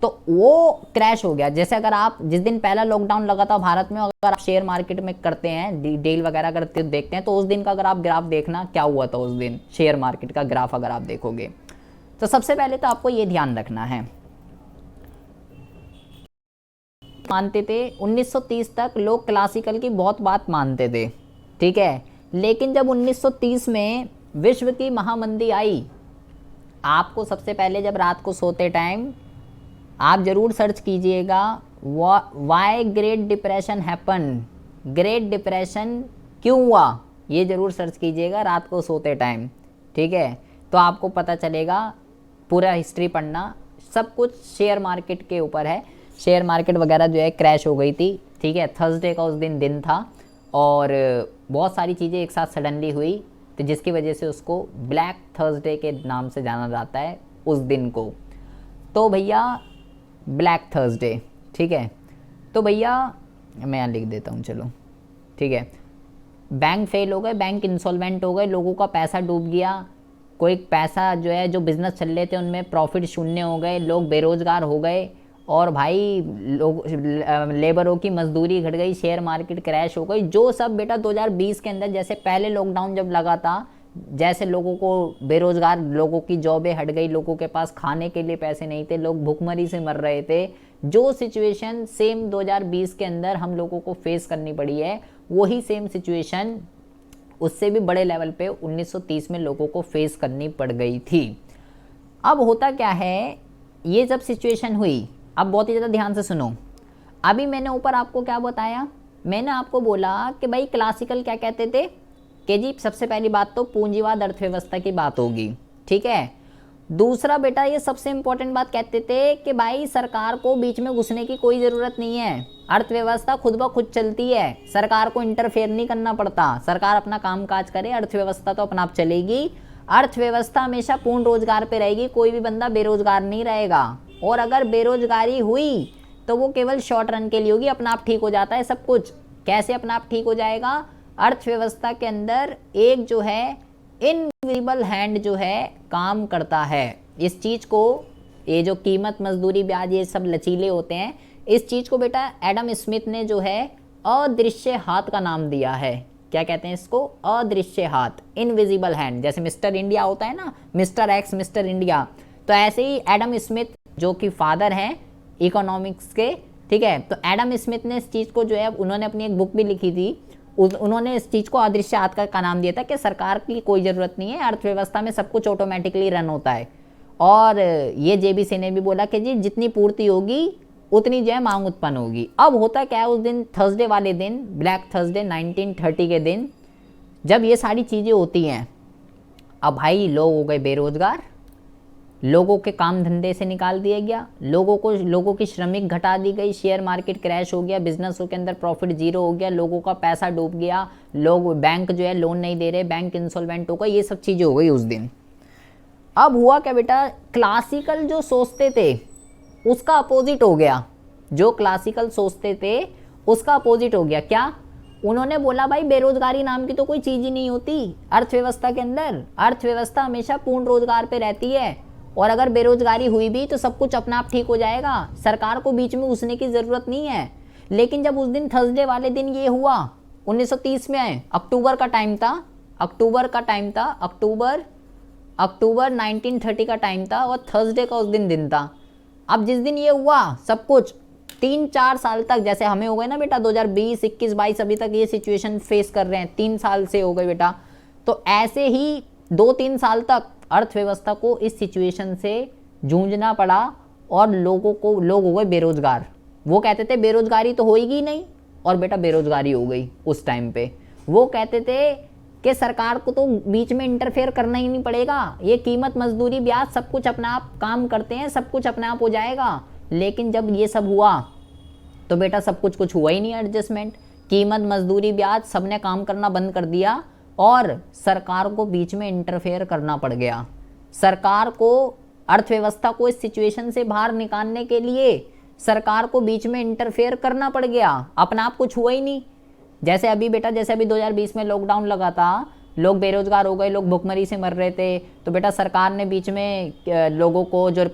तो वो क्रैश हो गया। जैसे अगर आप जिस दिन पहला लॉकडाउन लगा था भारत में, अगर आप शेयर मार्केट में करते हैं, डील वगैरह करते हो, देखते हैं, तो उस दिन का अगर आप ग्राफ देखना क्या हुआ था उस दिन, शेयर मार्केट का ग्राफ अगर आप देखोगे, तो सबसे पहले तो आपको ये ध्यान रखना है, मानते थे 1930 तक लोग क्लासिकल की बहुत बात मानते थे, ठीक है, लेकिन जब 1930 में विश्व की महामंदी आई, आपको सबसे पहले जब रात को सोते टाइम आप ज़रूर सर्च कीजिएगा why great depression happen, great depression क्यों हुआ, ये ज़रूर सर्च कीजिएगा रात को सोते टाइम, ठीक है। तो आपको पता चलेगा, पूरा हिस्ट्री पढ़ना, सब कुछ शेयर मार्केट के ऊपर है। शेयर मार्केट वगैरह जो है क्रैश हो गई थी, ठीक है। थर्सडे का उस दिन था और बहुत सारी चीज़ें एक साथ सडनली हुई, तो जिसकी वजह से उसको ब्लैक थर्सडे के नाम से जाना जाता है उस दिन को। तो भैया ब्लैक थर्सडे, ठीक है। तो भैया मैं यहाँ लिख देता हूँ, चलो ठीक है। बैंक फेल हो गए, बैंक इंसॉल्वेंट हो गए, लोगों का पैसा डूब गया, कोई पैसा जो है जो बिज़नेस चल रहे थे उनमें प्रॉफिट शून्य हो गए, लोग बेरोज़गार हो गए और भाई लोग लेबरों की मजदूरी घट गई, शेयर मार्केट क्रैश हो गई। जो सब बेटा 2020 के अंदर, जैसे पहले लॉकडाउन जब लगा था, जैसे लोगों को बेरोज़गार लोगों की जॉबें हट गई, लोगों के पास खाने के लिए पैसे नहीं थे, लोग भुखमरी से मर रहे थे, जो सिचुएशन सेम 2020 के अंदर हम लोगों को फेस करनी पड़ी है, वही सेम सिचुएशन उससे भी बड़े लेवल पे 1930 में लोगों को फेस करनी पड़ गई थी। अब होता क्या है, ये जब सिचुएशन हुई, अब बहुत ही ज़्यादा ध्यान से सुनो। अभी मैंने ऊपर आपको क्या बताया, मैंने आपको बोला कि भाई क्लासिकल क्या कहते थे कि जी सबसे पहली बात तो पूंजीवाद अर्थव्यवस्था की बात होगी, ठीक है। दूसरा बेटा ये सबसे इंपॉर्टेंट बात कहते थे कि भाई सरकार को बीच में घुसने की कोई ज़रूरत नहीं है, अर्थव्यवस्था खुद ब खुद चलती है, सरकार को इंटरफेयर नहीं करना पड़ता, सरकार अपना काम काज करे, अर्थव्यवस्था तो अपना आप चलेगी। अर्थव्यवस्था हमेशा पूर्ण रोजगार पे रहेगी, कोई भी बंदा बेरोजगार नहीं रहेगा, और अगर बेरोजगारी हुई तो वो केवल शॉर्ट रन के लिए होगी, अपना आप ठीक हो जाता है सब कुछ। कैसे अपना आप ठीक हो जाएगा, अर्थव्यवस्था के अंदर एक जो है इनविजिबल हैंड जो है काम करता है। इस चीज़ को, ये जो कीमत मजदूरी ब्याज ये सब लचीले होते हैं, इस चीज़ को बेटा एडम स्मिथ ने जो है अदृश्य हाथ का नाम दिया है। क्या कहते हैं इसको, अदृश्य हाथ, इनविजिबल हैंड। जैसे मिस्टर इंडिया होता है ना, मिस्टर एक्स मिस्टर इंडिया, तो ऐसे ही एडम स्मिथ जो कि फादर हैं इकोनॉमिक्स के, ठीक है। तो एडम स्मिथ ने इस चीज़ को जो है, उन्होंने अपनी एक बुक भी लिखी थी, उन्होंने इस चीज़ को अदृश्य हाथ का नाम दिया था कि सरकार की कोई ज़रूरत नहीं है, अर्थव्यवस्था में सब कुछ ऑटोमेटिकली रन होता है। और ये जेबी सिंह ने भी बोला कि जी जितनी पूर्ति होगी उतनी जो है मांग उत्पन्न होगी। अब होता क्या है, उस दिन थर्सडे वाले दिन, ब्लैक थर्सडे 1930 के दिन, जब ये सारी चीज़ें होती हैं, अब भाई लोग हो गए बेरोजगार, लोगों के काम धंधे से निकाल दिया गया, लोगों की श्रमिक घटा दी गई, शेयर मार्केट क्रैश हो गया, बिजनेसों के अंदर प्रॉफिट जीरो हो गया, लोगों का पैसा डूब गया, लोग बैंक जो है लोन नहीं दे रहे, बैंक इंसॉल्वेंट हो गए, ये सब चीज़ें हो गई उस दिन। अब हुआ क्या बेटा, क्लासिकल जो सोचते थे उसका अपोजिट हो गया, जो क्लासिकल सोचते थे उसका अपोजिट हो गया। क्या, उन्होंने बोला भाई बेरोजगारी नाम की तो कोई चीज़ ही नहीं होती अर्थव्यवस्था के अंदर, अर्थव्यवस्था हमेशा पूर्ण रोजगार पे रहती है, और अगर बेरोजगारी हुई भी तो सब कुछ अपना आप ठीक हो जाएगा, सरकार को बीच में घुसने की ज़रूरत नहीं है। लेकिन जब उस दिन थर्सडे वाले दिन ये हुआ, 1930 में आए, अक्टूबर 1930 का टाइम था, और थर्सडे का उस दिन था। अब जिस दिन ये हुआ, सब कुछ 3-4 साल तक, जैसे हमें हो गए ना बेटा 2020, 21, 22 अभी तक ये सिचुएशन फेस कर रहे हैं, 3 साल से हो गए बेटा, तो ऐसे ही 2-3 साल तक अर्थव्यवस्था को इस सिचुएशन से जूझना पड़ा, और लोग हो गए बेरोजगार। वो कहते थे बेरोजगारी तो होएगी नहीं, और बेटा बेरोजगारी हो गई उस टाइम पे। वो कहते थे कि सरकार को तो बीच में इंटरफेयर करना ही नहीं पड़ेगा, ये कीमत मजदूरी ब्याज सब कुछ अपना आप काम करते हैं, सब कुछ अपने आप हो जाएगा। लेकिन जब ये सब हुआ तो बेटा सब कुछ हुआ ही नहीं, एडजस्टमेंट, कीमत मजदूरी ब्याज सबने काम करना बंद कर दिया, और सरकार को बीच में इंटरफेयर करना पड़ गया। सरकार को, अर्थव्यवस्था को इस सिचुएशन से बाहर निकालने के लिए सरकार को बीच में इंटरफेयर करना पड़ गया, अपना आप कुछ हुआ ही नहीं। जैसे अभी 2020 में लॉकडाउन लगा था, लोग बेरोजगार हो गए, लोग भुखमरी से मर रहे थे, तो बेटा सरकार ने बीच में लोगों को, जो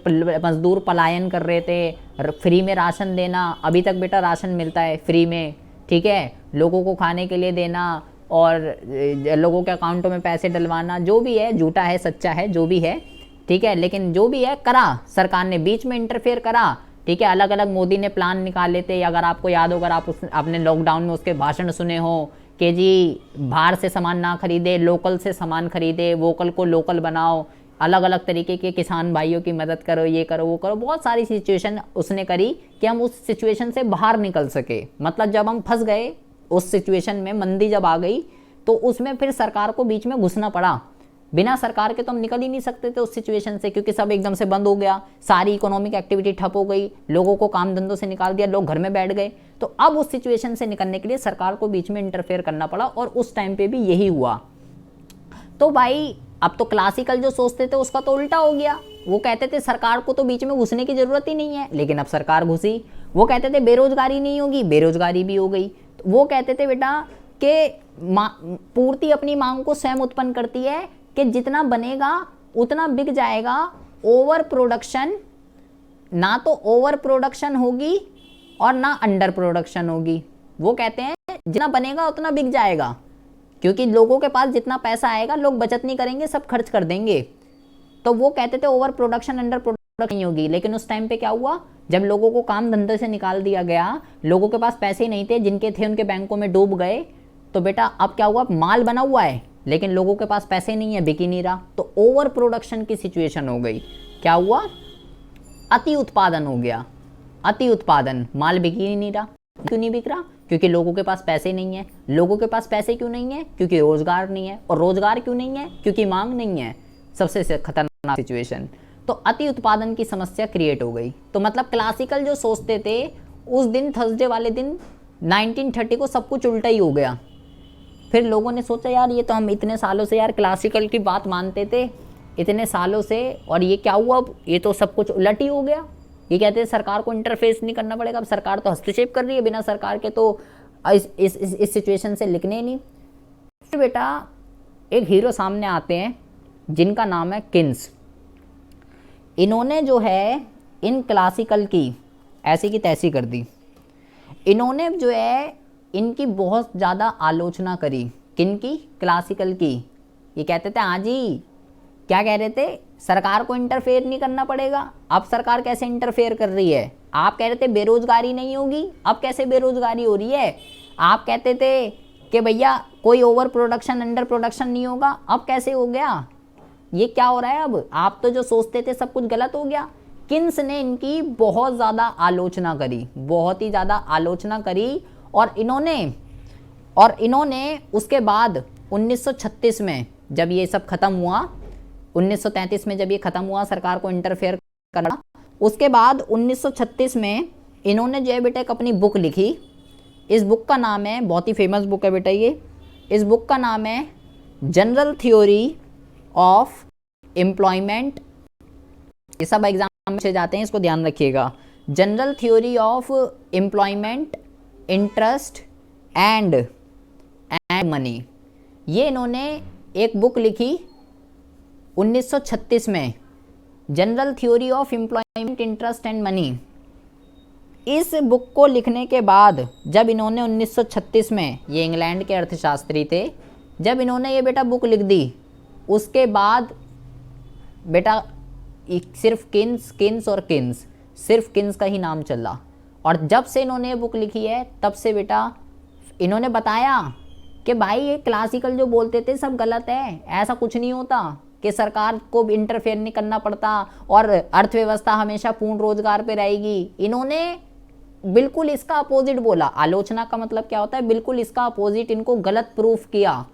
मजदूर पलायन कर रहे थे, फ्री में राशन देना, अभी तक बेटा राशन मिलता है फ्री में, ठीक है, लोगों को खाने के लिए देना, और लोगों के अकाउंटों में पैसे डलवाना, जो भी है, झूठा है सच्चा है जो भी है, ठीक है, लेकिन जो भी है करा, सरकार ने बीच में इंटरफेयर करा, ठीक है। अलग अलग मोदी ने प्लान निकाले थे, अगर आपको याद हो, अगर आप आपने लॉकडाउन में उसके भाषण सुने हो कि जी बाहर से सामान ना खरीदे, लोकल से सामान खरीदे, वोकल को लोकल बनाओ, अलग अलग तरीके के किसान भाइयों की मदद करो, ये करो वो करो, बहुत सारी सिचुएशन उसने करी कि हम उस सिचुएशन से बाहर निकल सके। मतलब जब हम फंस गए उस सिचुएशन में, मंदी जब आ गई तो उसमें फिर सरकार को बीच में घुसना पड़ा। बिना सरकार के तो हम निकल ही नहीं सकते थे उस सिचुएशन से, क्योंकि सब एकदम से बंद हो गया, सारी इकोनॉमिक एक्टिविटी ठप हो गई, लोगों को काम धंधों से निकाल दिया, लोग घर में बैठ गए। तो अब उस सिचुएशन से निकलने के लिए सरकार को बीच में इंटरफेयर करना पड़ा, और उस टाइम पे भी यही हुआ। तो भाई अब तो क्लासिकल जो सोचते थे उसका तो उल्टा हो गया। वो कहते थे सरकार को तो बीच में घुसने की जरूरत ही नहीं है, लेकिन अब सरकार घुसी। वो कहते थे बेरोजगारी नहीं होगी, बेरोजगारी भी हो गई। वो कहते थे बेटा कि पूर्ति अपनी मांग को स्वयं उत्पन्न करती है, कि जितना बनेगा उतना बिक जाएगा। ओवर प्रोडक्शन, ना तो ओवर प्रोडक्शन होगी और ना अंडर प्रोडक्शन होगी। वो कहते हैं जितना बनेगा उतना बिक जाएगा, क्योंकि लोगों के पास जितना पैसा आएगा लोग बचत नहीं करेंगे, सब खर्च कर देंगे। तो वो कहते थे ओवर प्रोडक्शन अंडर प्रोडक्शन नहीं होगी। लेकिन उस टाइम पे क्या हुआ, जब लोगों को काम धंधे से निकाल दिया गया, लोगों के पास पैसे ही नहीं थे, जिनके थे उनके बैंकों में डूब गए। तो बेटा अब क्या हुआ, माल बना हुआ है लेकिन लोगों के पास पैसे नहीं है, बिक ही नहीं रहा। तो ओवर प्रोडक्शन की सिचुएशन हो गई। क्या हुआ, अति उत्पादन हो गया। अति उत्पादन, माल बिक ही नहीं रहा। क्यों नहीं बिक रहा, क्योंकि लोगों के पास पैसे नहीं है। लोगों के पास पैसे क्यों नहीं है, क्योंकि रोजगार नहीं है। और रोजगार क्यों नहीं है, क्योंकि मांग नहीं है। सबसे खतरनाक सिचुएशन। तो अति उत्पादन की समस्या क्रिएट हो गई। तो मतलब क्लासिकल जो सोचते थे उस दिन, थर्सडे वाले दिन 1930 को सब कुछ उल्टा ही हो गया। फिर लोगों ने सोचा यार ये तो हम इतने सालों से यार क्लासिकल की बात मानते थे इतने सालों से, और ये क्या हुआ, अब ये तो सब कुछ उलट ही हो गया। ये कहते हैं सरकार को इंटरफेस नहीं करना पड़ेगा, अब सरकार तो हस्तक्षेप कर रही है, बिना सरकार के तो इस सिचुएशन से लिखने नहीं। फिर बेटा एक हीरो सामने आते हैं जिनका नाम है किन्स। इन्होंने जो है इन क्लासिकल की ऐसी की तैसी कर दी। इन्होंने जो है इनकी बहुत ज़्यादा आलोचना करी। किनकी, क्लासिकल की। ये कहते थे हाँ जी, क्या कह रहे थे, सरकार को इंटरफेयर नहीं करना पड़ेगा। अब सरकार कैसे इंटरफेयर कर रही है। आप कह रहे थे बेरोजगारी नहीं होगी, अब कैसे बेरोजगारी हो रही है। आप कहते थे कि भैया कोई ओवर प्रोडक्शन अंडर प्रोडक्शन नहीं होगा, अब कैसे हो गया। ये क्या हो रहा है, अब आप तो जो सोचते थे सब कुछ गलत हो गया। किन्स ने इनकी बहुत ज़्यादा आलोचना करी, बहुत ही ज़्यादा आलोचना करी। और इन्होंने उसके बाद 1936 में जब ये सब खत्म हुआ, 1933 में जब ये खत्म हुआ सरकार को इंटरफेयर करना, उसके बाद 1936 में इन्होंने जो है बेटा एक अपनी बुक लिखी। इस बुक का नाम है, बहुत ही फेमस बुक है बेटा ये, इस बुक का नाम है जनरल थ्योरी ऑफ एम्प्लॉयमेंट। ये सब एग्जाम से जाते हैं, इसको ध्यान रखिएगा। General theory of employment, interest and money. ये इन्होंने एक बुक लिखी 1936 में, general theory of employment, interest and money. इस बुक को लिखने के बाद जब इन्होंने 1936 में, ये इंग्लैंड के अर्थशास्त्री थे, जब इन्होंने ये बेटा बुक लिख दी, उसके बाद बेटा सिर्फ किन्स और किन्स, सिर्फ किन्स का ही नाम चला। और जब से इन्होंने ये बुक लिखी है तब से बेटा इन्होंने बताया कि भाई ये क्लासिकल जो बोलते थे सब गलत है, ऐसा कुछ नहीं होता कि सरकार को इंटरफेयर नहीं करना पड़ता और अर्थव्यवस्था हमेशा पूर्ण रोजगार पे रहेगी। इन्होंने बिल्कुल इसका अपोजिट बोला। आलोचना का मतलब क्या होता है, बिल्कुल इसका अपोजिट, इनको गलत प्रूफ किया।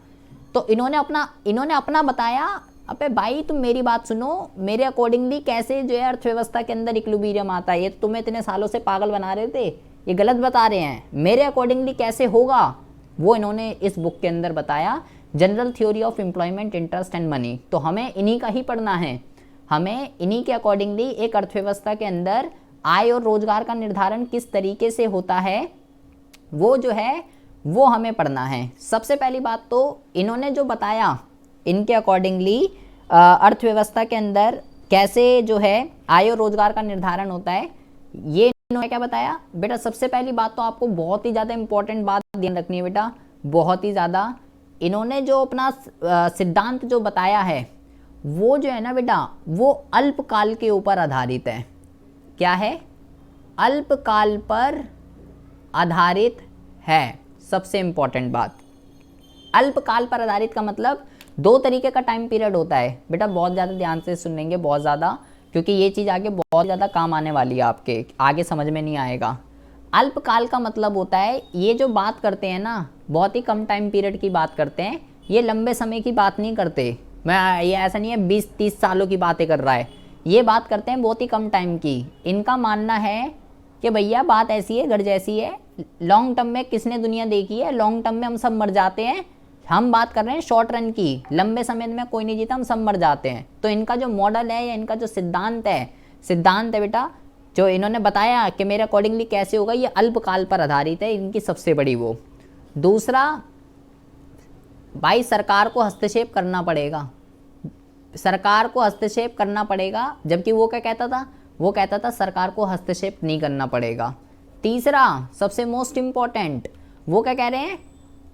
तो इन्होंने अपना बताया। अबे भाई तुम मेरी बात सुनो, मेरे अकॉर्डिंगली कैसे जो है अर्थव्यवस्था के अंदर इक्विलिब्रियम आता है, ये तुम्हें इतने सालों से पागल बना रहे थे, ये गलत बता रहे हैं। मेरे अकॉर्डिंगली कैसे होगा वो इन्होंने इस बुक के अंदर बताया, general theory of employment, interest and money. तो हमें इन्हीं का ही पढ़ना है, हमें इन्हीं के अकॉर्डिंगली एक अर्थव्यवस्था के अंदर आय और रोजगार का निर्धारण किस तरीके से होता है वो जो है वो हमें पढ़ना है। सबसे पहली बात तो इन्होंने जो बताया इनके अकॉर्डिंगली अर्थव्यवस्था के अंदर कैसे जो है आय और रोजगार का निर्धारण होता है, ये इन्होंने क्या बताया बेटा। सबसे पहली बात तो आपको बहुत ही ज़्यादा इंपॉर्टेंट बात ध्यान रखनी है बेटा, बहुत ही ज़्यादा। इन्होंने जो अपना सिद्धांत जो बताया है वो जो है ना बेटा, वो अल्पकाल के ऊपर आधारित है। क्या है, अल्पकाल पर आधारित है। सबसे इंपॉर्टेंट बात, अल्पकाल पर आधारित का मतलब दो तरीके का टाइम पीरियड होता है बेटा, बहुत ज़्यादा ध्यान से सुनेंगे, बहुत ज़्यादा, क्योंकि ये चीज़ आगे बहुत ज़्यादा काम आने वाली है आपके, आगे समझ में नहीं आएगा। अल्पकाल का मतलब होता है ये जो बात करते हैं ना, बहुत ही कम टाइम पीरियड की बात करते हैं, ये लंबे समय की बात नहीं करते। मैं ये ऐसा नहीं है 20-30 सालों की बातें कर रहा है, ये बात करते हैं बहुत ही कम टाइम की। इनका मानना है कि भैया बात ऐसी है, घर जैसी है, लॉन्ग टर्म में किसने दुनिया देखी है, लॉन्ग टर्म में हम सब मर जाते हैं, हम बात कर रहे हैं शॉर्ट रन की, लंबे समय में कोई नहीं जीता, हम सब मर जाते हैं। तो इनका जो मॉडल है या इनका जो सिद्धांत है बेटा, जो इन्होंने बताया कि मेरे अकॉर्डिंगली कैसे होगा, ये अल्पकाल पर आधारित है, इनकी सबसे बड़ी वो। दूसरा भाई सरकार को हस्तक्षेप करना पड़ेगा, सरकार को हस्तक्षेप करना पड़ेगा, जबकि वो क्या कहता था, वो कहता था सरकार को हस्तक्षेप नहीं करना पड़ेगा। तीसरा सबसे मोस्ट इम्पॉर्टेंट, वो क्या कह रहे हैं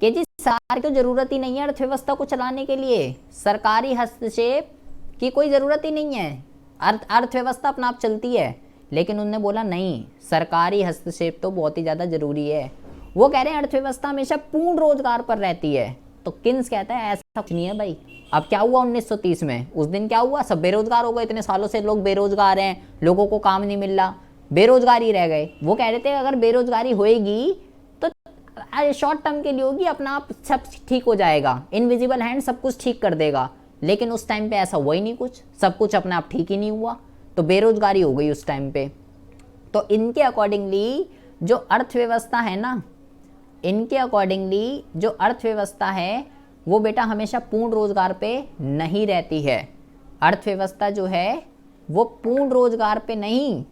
कि जी सरकार की ज़रूरत ही नहीं है अर्थव्यवस्था को चलाने के लिए, सरकारी हस्तक्षेप की कोई ज़रूरत ही नहीं है, अर्थव्यवस्था अपना आप चलती है। लेकिन उन्होंने बोला नहीं, सरकारी हस्तक्षेप तो बहुत ही ज़्यादा ज़रूरी है। वो कह रहे हैं अर्थव्यवस्था हमेशा पूर्ण रोजगार पर रहती है। तो किन्स कहता है ऐसा कुछ नहीं है भाई। अब क्या हुआ 1930 में, उस दिन क्या हुआ, सब बेरोजगार हो गए, इतने सालों से लोग बेरोजगार हैं, लोगों को काम नहीं मिल रहा, बेरोजगारी रह गए। वो कह रहे थे अगर बेरोजगारी होएगी तो शॉर्ट टर्म के लिए होगी, अपना आप सब ठीक हो जाएगा, इनविजिबल हैंड सब कुछ ठीक कर देगा। लेकिन उस टाइम पे ऐसा हुआ ही नहीं कुछ, सब कुछ अपने आप ठीक ही नहीं हुआ, तो बेरोजगारी हो गई उस टाइम पे। तो इनके अकॉर्डिंगली जो अर्थव्यवस्था है ना, इनके अकॉर्डिंगली जो अर्थव्यवस्था है वो बेटा हमेशा पूर्ण रोजगार पे नहीं रहती है। अर्थव्यवस्था जो है वो पूर्ण रोजगार पे नहीं,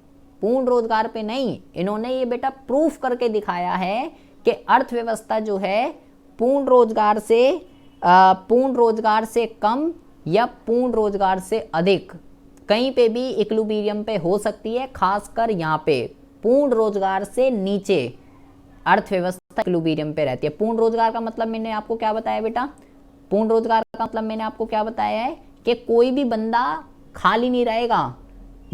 पूर्ण रोजगार पे नहीं, इन्होंने ये बेटा प्रूफ करके दिखाया है कि अर्थव्यवस्था जो है पूर्ण रोजगार से कम या पूर्ण रोजगार से अधिक कहीं पे भी इक्विलिब्रियम पे हो सकती है। खासकर यहाँ पे पूर्ण रोजगार से नीचे अर्थव्यवस्था इक्विलिब्रियम पे रहती है। पूर्ण रोजगार का मतलब मैंने आपको क्या बताया बेटा, पूर्ण रोजगार का मतलब मैंने आपको क्या बताया है कि कोई भी बंदा खाली नहीं रहेगा,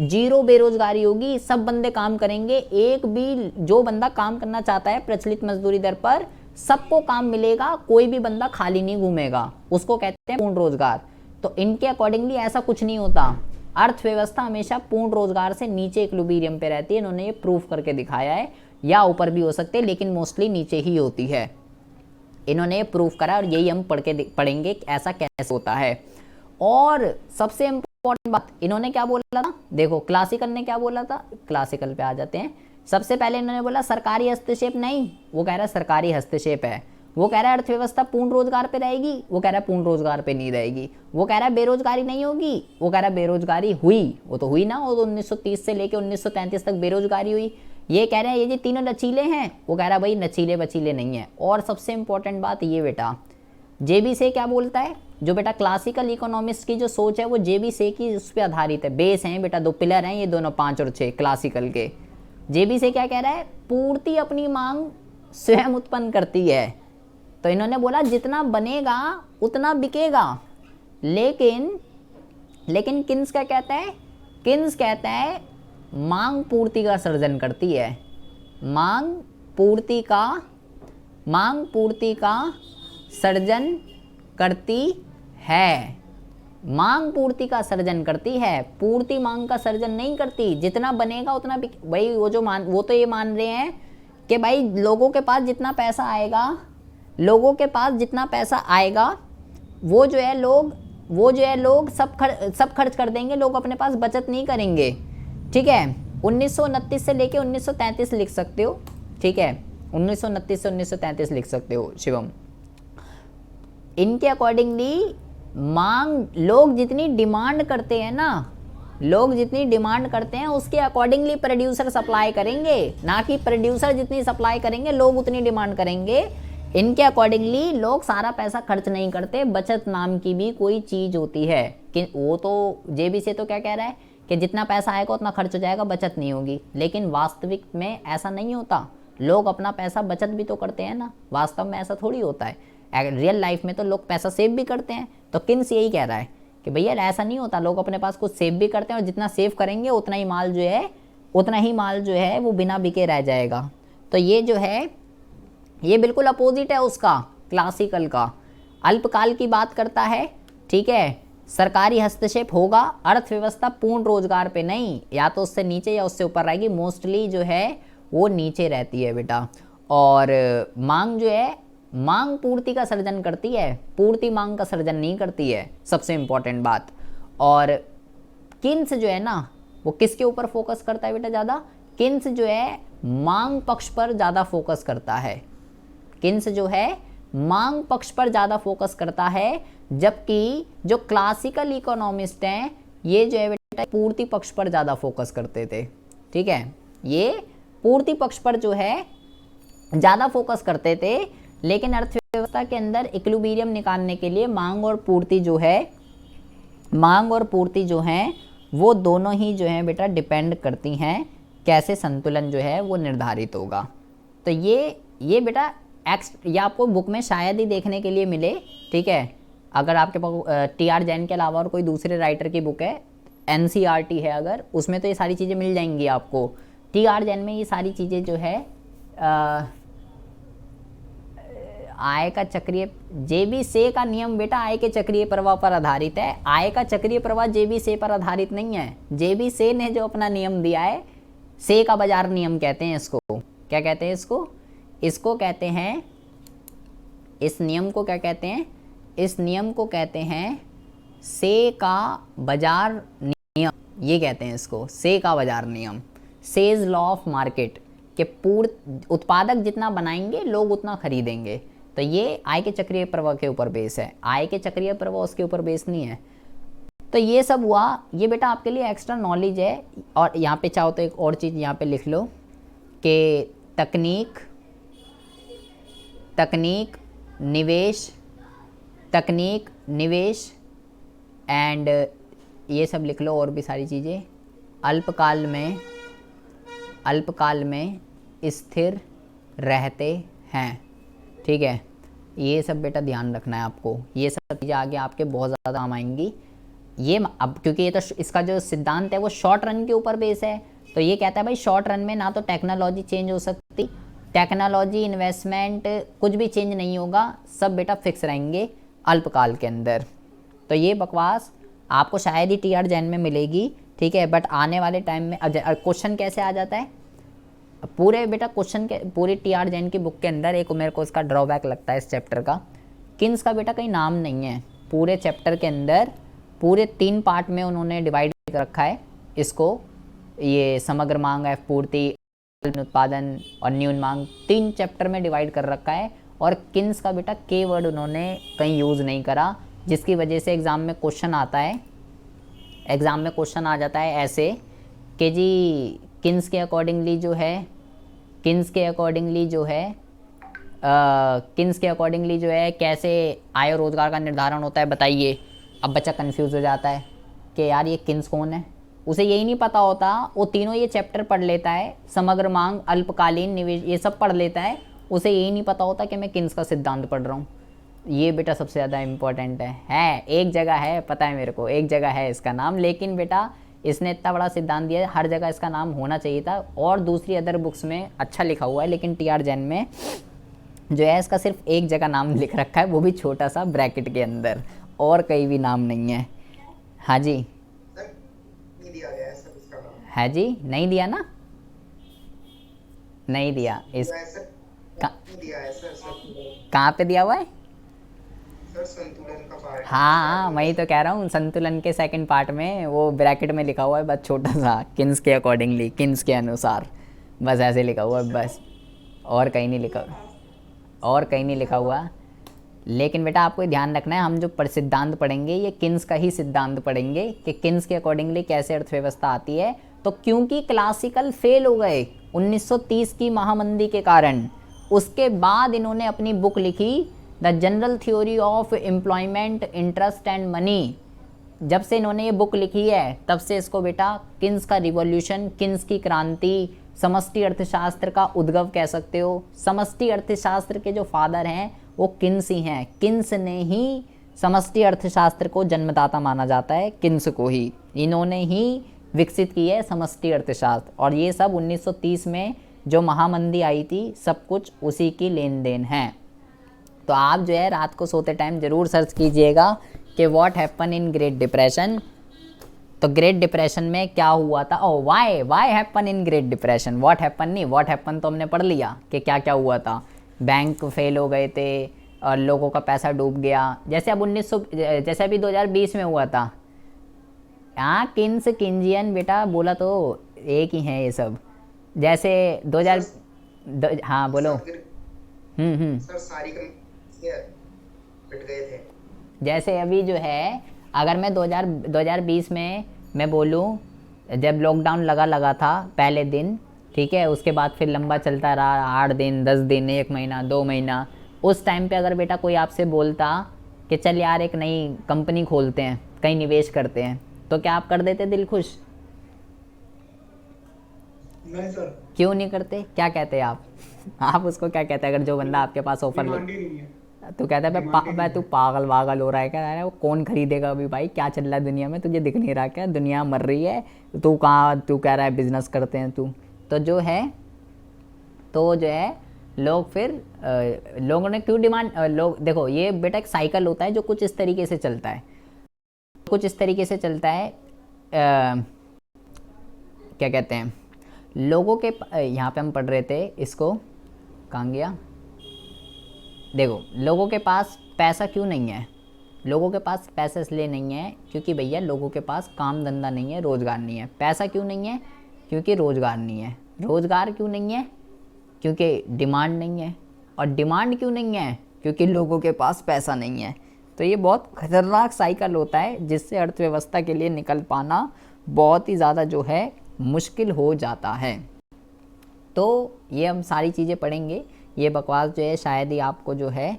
जीरो बेरोजगारी होगी, सब बंदे काम करेंगे, एक भी जो बंदा काम करना चाहता है प्रचलित मजदूरी दर पर सबको काम मिलेगा, कोई भी बंदा खाली नहीं घूमेगा, उसको कहते हैं पूर्ण रोजगार। तो इनके अकॉर्डिंगली ऐसा कुछ नहीं होता, अर्थव्यवस्था हमेशा पूर्ण रोजगार से नीचे इक्विलिब्रियम पे रहती है। इन्होंने ये प्रूफ करके दिखाया है, या ऊपर भी हो सकते हैं लेकिन मोस्टली नीचे ही होती है। इन्होंने ये प्रूफ करा और यही हम पढ़ेंगे कि ऐसा कैसे होता है। और सबसे इंपॉर्टेंट बात इन्होंने क्या बोला था, देखो क्लासिकल ने क्या बोला था, क्लासिकल पे आ जाते हैं। सबसे पहले इन्होंने बोला सरकारी हस्तक्षेप नहीं, वो कह रहा है सरकारी हस्तक्षेप है। वो कह रहा है अर्थव्यवस्था पूर्ण रोजगार पे रहेगी, वो कह रहा है पूर्ण रोजगार पे नहीं रहेगी। वो कह रहा है बेरोजगारी नहीं होगी, वो कह रहा है बेरोजगारी हुई, वो तो हुई ना, वो तो 1930 से लेकर 1933 तक बेरोजगारी हुई। ये कह रहे हैं ये जी तीनों नचीले हैं, वो कह रहा है भाई नचीले बचीले नहीं है। और सबसे इंपॉर्टेंट बात ये बेटा, जेबी से क्या बोलता है, जो बेटा क्लासिकल इकोनॉमिस्ट की जो सोच है वो जेबी से की उस पर आधारित है। बेस हैं बेटा, दो पिलर हैं ये दोनों, 5 और 6 क्लासिकल के। जेबी से क्या कह रहा है, पूर्ति अपनी मांग स्वयं उत्पन्न करती है। तो इन्होंने बोला जितना बनेगा उतना बिकेगा। लेकिन किन्स क्या कहता है, किन्स कहता है मांग पूर्ति का सर्जन करती है, मांग पूर्ति का सर्जन करती है, मांग पूर्ति का सर्जन करती है, पूर्ति मांग का सर्जन नहीं करती। जितना बनेगा उतना भाई वो तो ये मान रहे हैं कि भाई लोगों के पास जितना पैसा आएगा, लोगों के पास जितना पैसा आएगा वो जो है लोग सब खर्च कर देंगे, लोग अपने पास बचत नहीं करेंगे। ठीक है, 1929 से लेके 1933 लिख सकते हो, ठीक है, 1929 से 1933 लिख सकते हो शिवम। इनके अकॉर्डिंगली मांग, लोग जितनी डिमांड करते हैं ना, लोग जितनी डिमांड करते हैं उसके अकॉर्डिंगली प्रोड्यूसर सप्लाई करेंगे, ना कि प्रोड्यूसर जितनी सप्लाई करेंगे लोग उतनी डिमांड करेंगे। इनके अकॉर्डिंगली लोग सारा पैसा खर्च नहीं करते, बचत नाम की भी कोई चीज़ होती है। कि वो तो जेबी से तो क्या कह रहा है कि जितना पैसा आएगा उतना खर्च हो जाएगा, बचत नहीं होगी। लेकिन वास्तविक में ऐसा नहीं होता, लोग अपना पैसा बचत भी तो करते हैं ना, वास्तव में ऐसा थोड़ी होता है। रियल लाइफ में तो लोग पैसा सेव भी करते हैं। तो किन्स यही कह रहा है कि भैया ऐसा नहीं होता, लोग अपने पास कुछ सेव भी करते हैं और जितना सेव करेंगे उतना ही माल जो है वो बिना बिके रह जाएगा। तो ये जो है ये बिल्कुल अपोजिट है उसका, क्लासिकल का। अल्पकाल की बात करता है ठीक है, सरकारी हस्तक्षेप होगा, अर्थव्यवस्था पूर्ण रोजगार पे नहीं, या तो उससे नीचे या उससे ऊपर रहेगी, मोस्टली जो है वो नीचे रहती है बेटा। और मांग जो है, मांग पूर्ति का सर्जन करती है, पूर्ति मांग का सर्जन नहीं करती है, सबसे इंपॉर्टेंट बात। और किन्स जो है ना वो किसके ऊपर फोकस करता है बेटा ज़्यादा, किन्स जो है मांग पक्ष पर ज़्यादा फोकस करता है, किन्स जो है मांग पक्ष पर ज़्यादा फोकस करता है, जबकि जो क्लासिकल इकोनॉमिस्ट हैं ये जो है बेटा पूर्ति पक्ष पर ज़्यादा फोकस करते थे। ठीक है, ये पूर्ति पक्ष पर जो है ज़्यादा फोकस करते थे, लेकिन अर्थव्यवस्था के अंदर इक्विलिब्रियम निकालने के लिए मांग और पूर्ति जो है, मांग और पूर्ति जो हैं वो दोनों ही जो है बेटा डिपेंड करती हैं कैसे संतुलन जो है वो निर्धारित होगा। तो ये बेटा ये आपको बुक में शायद ही देखने के लिए मिले। ठीक है, अगर आपके पास टी.आर. जैन के अलावा और कोई दूसरे राइटर की बुक है, NCERT है अगर, उसमें तो ये सारी चीज़ें मिल जाएंगी आपको। टी.आर. जैन में ये सारी चीज़ें जो है आय का चक्रीय, जे.बी. से का नियम बेटा आय के चक्रीय प्रवाह पर आधारित है। आय का चक्रीय प्रवाह जे.बी. से पर आधारित नहीं है। जे.बी. से ने जो अपना नियम दिया है, से का बाजार नियम कहते हैं इसको। क्या कहते हैं इसको? इसको कहते हैं, इस नियम को क्या कहते हैं? इस नियम को कहते हैं से का बाजार नियम, ये कहते हैं इसको, से का बाजार नियम, सेज लॉ ऑफ मार्केट, के पूर्ण उत्पादक जितना बनाएंगे लोग उतना खरीदेंगे। तो ये आय के चक्रीय प्रवाह के ऊपर बेस है, आय के चक्रीय प्रवाह उसके ऊपर बेस नहीं है। तो ये सब हुआ, ये बेटा आपके लिए एक्स्ट्रा नॉलेज है। और यहाँ पे चाहो तो एक और चीज़ यहाँ पे लिख लो कि तकनीक, निवेश, तकनीक, निवेश एंड ये सब लिख लो, और भी सारी चीज़ें अल्पकाल में स्थिर रहते हैं। ठीक है, ये सब बेटा ध्यान रखना है आपको, ये सब चीज़ें आगे आपके बहुत ज़्यादा काम आएंगी। ये अब क्योंकि ये तो इसका जो सिद्धांत है वो शॉर्ट रन के ऊपर बेस है, तो ये कहता है भाई शॉर्ट रन में ना तो टेक्नोलॉजी चेंज हो सकती, टेक्नोलॉजी, इन्वेस्टमेंट कुछ भी चेंज नहीं होगा, सब बेटा फिक्स रहेंगे अल्पकाल के अंदर। तो ये बकवास आपको शायद ही टी.आर. जैन में मिलेगी। ठीक है, बट आने वाले टाइम में क्वेश्चन कैसे आ जाता है पूरे बेटा, क्वेश्चन के पूरी टी.आर. जैन की बुक के अंदर एक मेरे को इसका ड्रॉबैक लगता है इस चैप्टर का, किन्स का बेटा कहीं नाम नहीं है पूरे चैप्टर के अंदर। पूरे 3 पार्ट में उन्होंने डिवाइड कर रखा है इसको, ये समग्र मांग, एफ पूर्ति, उत्पादन और न्यून मांग, 3 चैप्टर में डिवाइड कर रखा है। और किन्स का बेटा के वर्ड उन्होंने कहीं यूज़ नहीं करा, जिसकी वजह से एग्ज़ाम में क्वेश्चन आता है, एग्ज़ाम में क्वेश्चन आ जाता है ऐसे कि जी किन्स के अकॉर्डिंगली जो है, किन्स के अकॉर्डिंगली जो है कैसे आय और रोजगार का निर्धारण होता है बताइए। अब बच्चा कंफ्यूज हो जाता है कि यार ये किन्स कौन है, उसे यही नहीं पता होता, वो तीनों ये चैप्टर पढ़ लेता है, समग्र मांग, अल्पकालीन निवेश, ये सब पढ़ लेता है, उसे यही नहीं पता होता कि मैं किन्स का सिद्धांत पढ़ रहा हूँ। ये बेटा सबसे ज़्यादा इम्पोर्टेंट है। एक जगह है, पता है मेरे को, एक जगह है इसका नाम, लेकिन बेटा इसने इतना बड़ा सिद्धांत दिया है, हर जगह इसका नाम होना चाहिए था। और दूसरी अदर बुक्स में अच्छा लिखा हुआ है, लेकिन टी.आर. जैन में जो है इसका सिर्फ एक जगह नाम लिख रखा है, वो भी छोटा सा ब्रैकेट के अंदर, और कहीं भी नाम नहीं है। हाँ जी, नहीं दिया गया है सर इसका नाम। है जी, नहीं दिया ना, नहीं दिया इस नहीं दिया है सर, कहाँ पे दिया हुआ है? सर संतुलन का पार्ट। हाँ, मैं ही तो कह रहा हूँ, संतुलन के सेकंड पार्ट में वो ब्रैकेट में लिखा हुआ है, बस छोटा सा, किन्स के अकॉर्डिंगली, किन्स के अनुसार, बस ऐसे लिखा हुआ है बस, और कहीं नहीं लिखा, और कहीं नहीं लिखा हुआ। लेकिन बेटा आपको ध्यान रखना है, हम जो सिद्धांत पढ़ेंगे ये किन्स का ही सिद्धांत पढ़ेंगे कि किन्स के अकॉर्डिंगली कैसे अर्थव्यवस्था आती है। तो क्योंकि क्लासिकल फेल हो गए 1930 की महामंदी के कारण, उसके बाद इन्होंने अपनी बुक लिखी the general theory of employment, interest and money. जब से इन्होंने ये बुक लिखी है तब से इसको बेटा किन्स का रिवॉल्यूशन, किन्स की क्रांति, समष्टि अर्थशास्त्र का उद्गव कह सकते हो। समष्टि अर्थशास्त्र के जो फादर हैं वो किन्स ही हैं, किन्स ने ही समष्टि अर्थशास्त्र को जन्मदाता माना जाता है, किन्स को ही, इन्होंने ही विकसित की है समष्टि अर्थशास्त्र। और ये सब 1930 में जो महामंदी आई थी, सब कुछ उसी की लेन देन है। तो आप जो है रात को सोते टाइम ज़रूर सर्च कीजिएगा कि what happen in great depression. तो ग्रेट डिप्रेशन में क्या हुआ था, oh why happen in great depression, what happen नहीं, व्हाट हैपन तो हमने पढ़ लिया कि क्या क्या हुआ था। बैंक फेल हो गए थे और लोगों का पैसा डूब गया, जैसे अब 1900 जैसे अभी 2020 में हुआ था। हाँ किन्स किंजियन बेटा बोला तो एक ही है ये सब। जैसे 2000 हाँ बोलो। सर हम्म। सर सारी कंपनियां पिट गए थे। जैसे अभी जो है, अगर मैं 2020 में मैं बोलूँ, जब लॉकडाउन लगा था पहले दिन, ठीक है, उसके बाद फिर लंबा चलता रहा 8 दिन 10 दिन 1 महीना 2 महीना। उस टाइम पे अगर बेटा कोई आपसे बोलता कि चल यार एक नई कंपनी खोलते हैं, कहीं निवेश करते हैं, तो क्या आप कर देते दिल खुश? नहीं सर, क्यों नहीं करते, क्या कहते आप? आप उसको क्या कहते हैं अगर जो बंदा आपके पास ऑफर डिमांड ही नहीं है। तो कहता है डिमांड ही मैं नहीं तू है। पागल वागल हो रहा है क्या, अरे वो कौन खरीदेगा अभी भाई, क्या चल रहा है दुनिया में, तुझे दिख नहीं रहा क्या, दुनिया मर रही है, तू कहाँ, तू कह रहा है बिजनेस करते हैं तू। तो जो है, तो जो है लोग फिर लोगों ने क्यों डिमांड, लोग देखो ये बेटा एक साइकिल होता है जो कुछ इस तरीके से चलता है, कुछ इस तरीके से चलता है। क्या कहते हैं, लोगों के यहाँ पे हम पढ़ रहे थे इसको, कहाँ गया, देखो लोगों के पास पैसा क्यों नहीं है, लोगों के पास पैसा इसलिए नहीं है क्योंकि भैया लोगों के पास काम धंधा नहीं है, रोज़गार नहीं है। पैसा क्यों नहीं है, क्योंकि रोज़गार नहीं है। रोज़गार क्यों नहीं है, क्योंकि डिमांड नहीं है। और डिमांड क्यों नहीं है, क्योंकि लोगों के पास पैसा नहीं है। तो ये बहुत खतरनाक साइकिल होता है जिससे अर्थव्यवस्था के लिए निकल पाना बहुत ही ज़्यादा जो है मुश्किल हो जाता है। तो ये हम सारी चीज़ें पढ़ेंगे, ये बकवास जो है शायद ही आपको जो है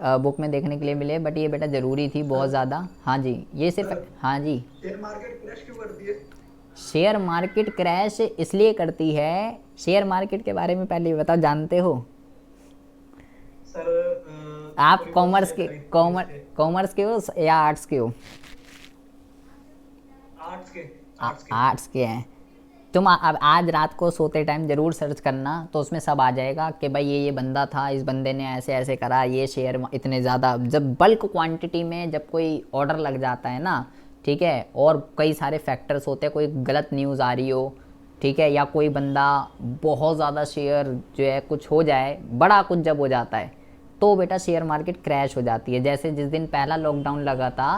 बुक में देखने के लिए मिले, बट ये बेटा ज़रूरी थी बहुत ज़्यादा। हाँ जी, ये सिर्फ, हाँ जी, शेयर मार्केट क्रैश क्यों करती है? शेयर मार्केट क्रैश इसलिए करती है, शेयर मार्केट के बारे में पहले बताओ, जानते हो सर आप? थोड़ी बहुत कॉमर्स शेयर के खरीद कॉमर्स थे। कॉमर्स के हो या आर्ट्स के हो? आर्ट्स के। आर्ट्स के। आर्ट्स के हैं तुम। अब आज रात को सोते टाइम ज़रूर सर्च करना, तो उसमें सब आ जाएगा कि भाई ये बंदा था, इस बंदे ने ऐसे ऐसे करा, ये शेयर इतने ज़्यादा, जब बल्क क्वांटिटी में जब कोई ऑर्डर लग जाता है ना, ठीक है, और कई सारे फैक्टर्स होते हैं, कोई गलत न्यूज़ आ रही हो, ठीक है, या कोई बंदा बहुत ज़्यादा शेयर जो है कुछ हो जाए, बड़ा कुछ जब हो जाता है, तो बेटा शेयर मार्केट क्रैश हो जाती है। जैसे जिस दिन पहला लॉकडाउन लगा था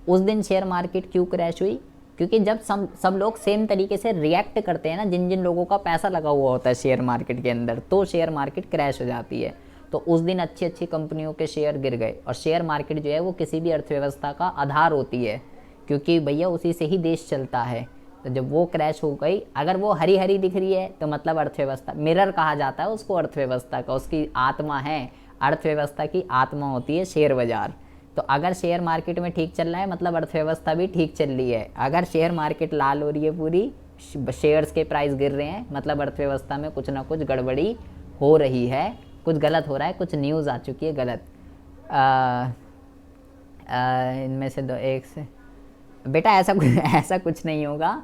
उस दिन शेयर मार्केट क्यों क्रैश हुई, क्योंकि जब सब लोग सेम तरीके से रिएक्ट करते हैं ना, जिन जिन लोगों का पैसा लगा हुआ होता है शेयर मार्केट के अंदर, तो शेयर मार्केट क्रैश हो जाती है। तो उस दिन अच्छी अच्छी कंपनियों के शेयर गिर गए। और शेयर मार्केट जो है वो किसी भी अर्थव्यवस्था का आधार होती है, क्योंकि भैया उसी से ही देश चलता है। तो जब वो क्रैश हो गई, अगर वो हरी हरी दिख रही है तो मतलब अर्थव्यवस्था, मिरर कहा जाता है उसको अर्थव्यवस्था का, उसकी आत्मा है, अर्थव्यवस्था की आत्मा होती है शेयर बाजार। तो अगर शेयर मार्केट में ठीक चल रहा है मतलब अर्थव्यवस्था भी ठीक चल रही है। अगर शेयर मार्केट लाल हो रही है पूरी, शेयर्स के प्राइस गिर रहे हैं, मतलब अर्थव्यवस्था में कुछ ना कुछ गड़बड़ी हो रही है, कुछ गलत हो रहा है, कुछ न्यूज़ आ चुकी है गलत। इनमें से दो, एक से बेटा ऐसा कुछ नहीं होगा,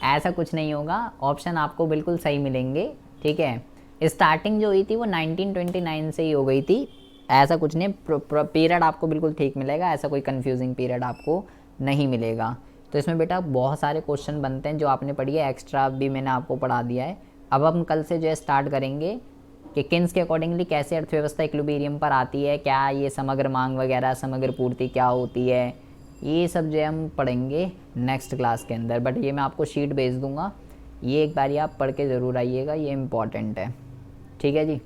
ऐसा कुछ नहीं होगा। ऑप्शन आपको बिल्कुल सही मिलेंगे, ठीक है। स्टार्टिंग जो हुई थी वो 1929 से ही हो गई थी, ऐसा कुछ नहीं। पीरियड आपको बिल्कुल ठीक मिलेगा, ऐसा कोई कंफ्यूजिंग पीरियड आपको नहीं मिलेगा। तो इसमें बेटा बहुत सारे क्वेश्चन बनते हैं जो आपने पढ़ी है, एक्स्ट्रा भी मैंने आपको पढ़ा दिया है। अब हम कल से जो है स्टार्ट करेंगे कि किन्स के अकॉर्डिंगली कैसे अर्थव्यवस्था इक्विलिब्रियम पर आती है, क्या ये समग्र मांग वगैरह, समग्र पूर्ति क्या होती है, ये सब जो है हम पढ़ेंगे नेक्स्ट क्लास के अंदर। बट ये मैं आपको शीट भेज दूँगा, ये एक बार आप पढ़ के ज़रूर आइएगा, ये इम्पॉर्टेंट है, ठीक है जी।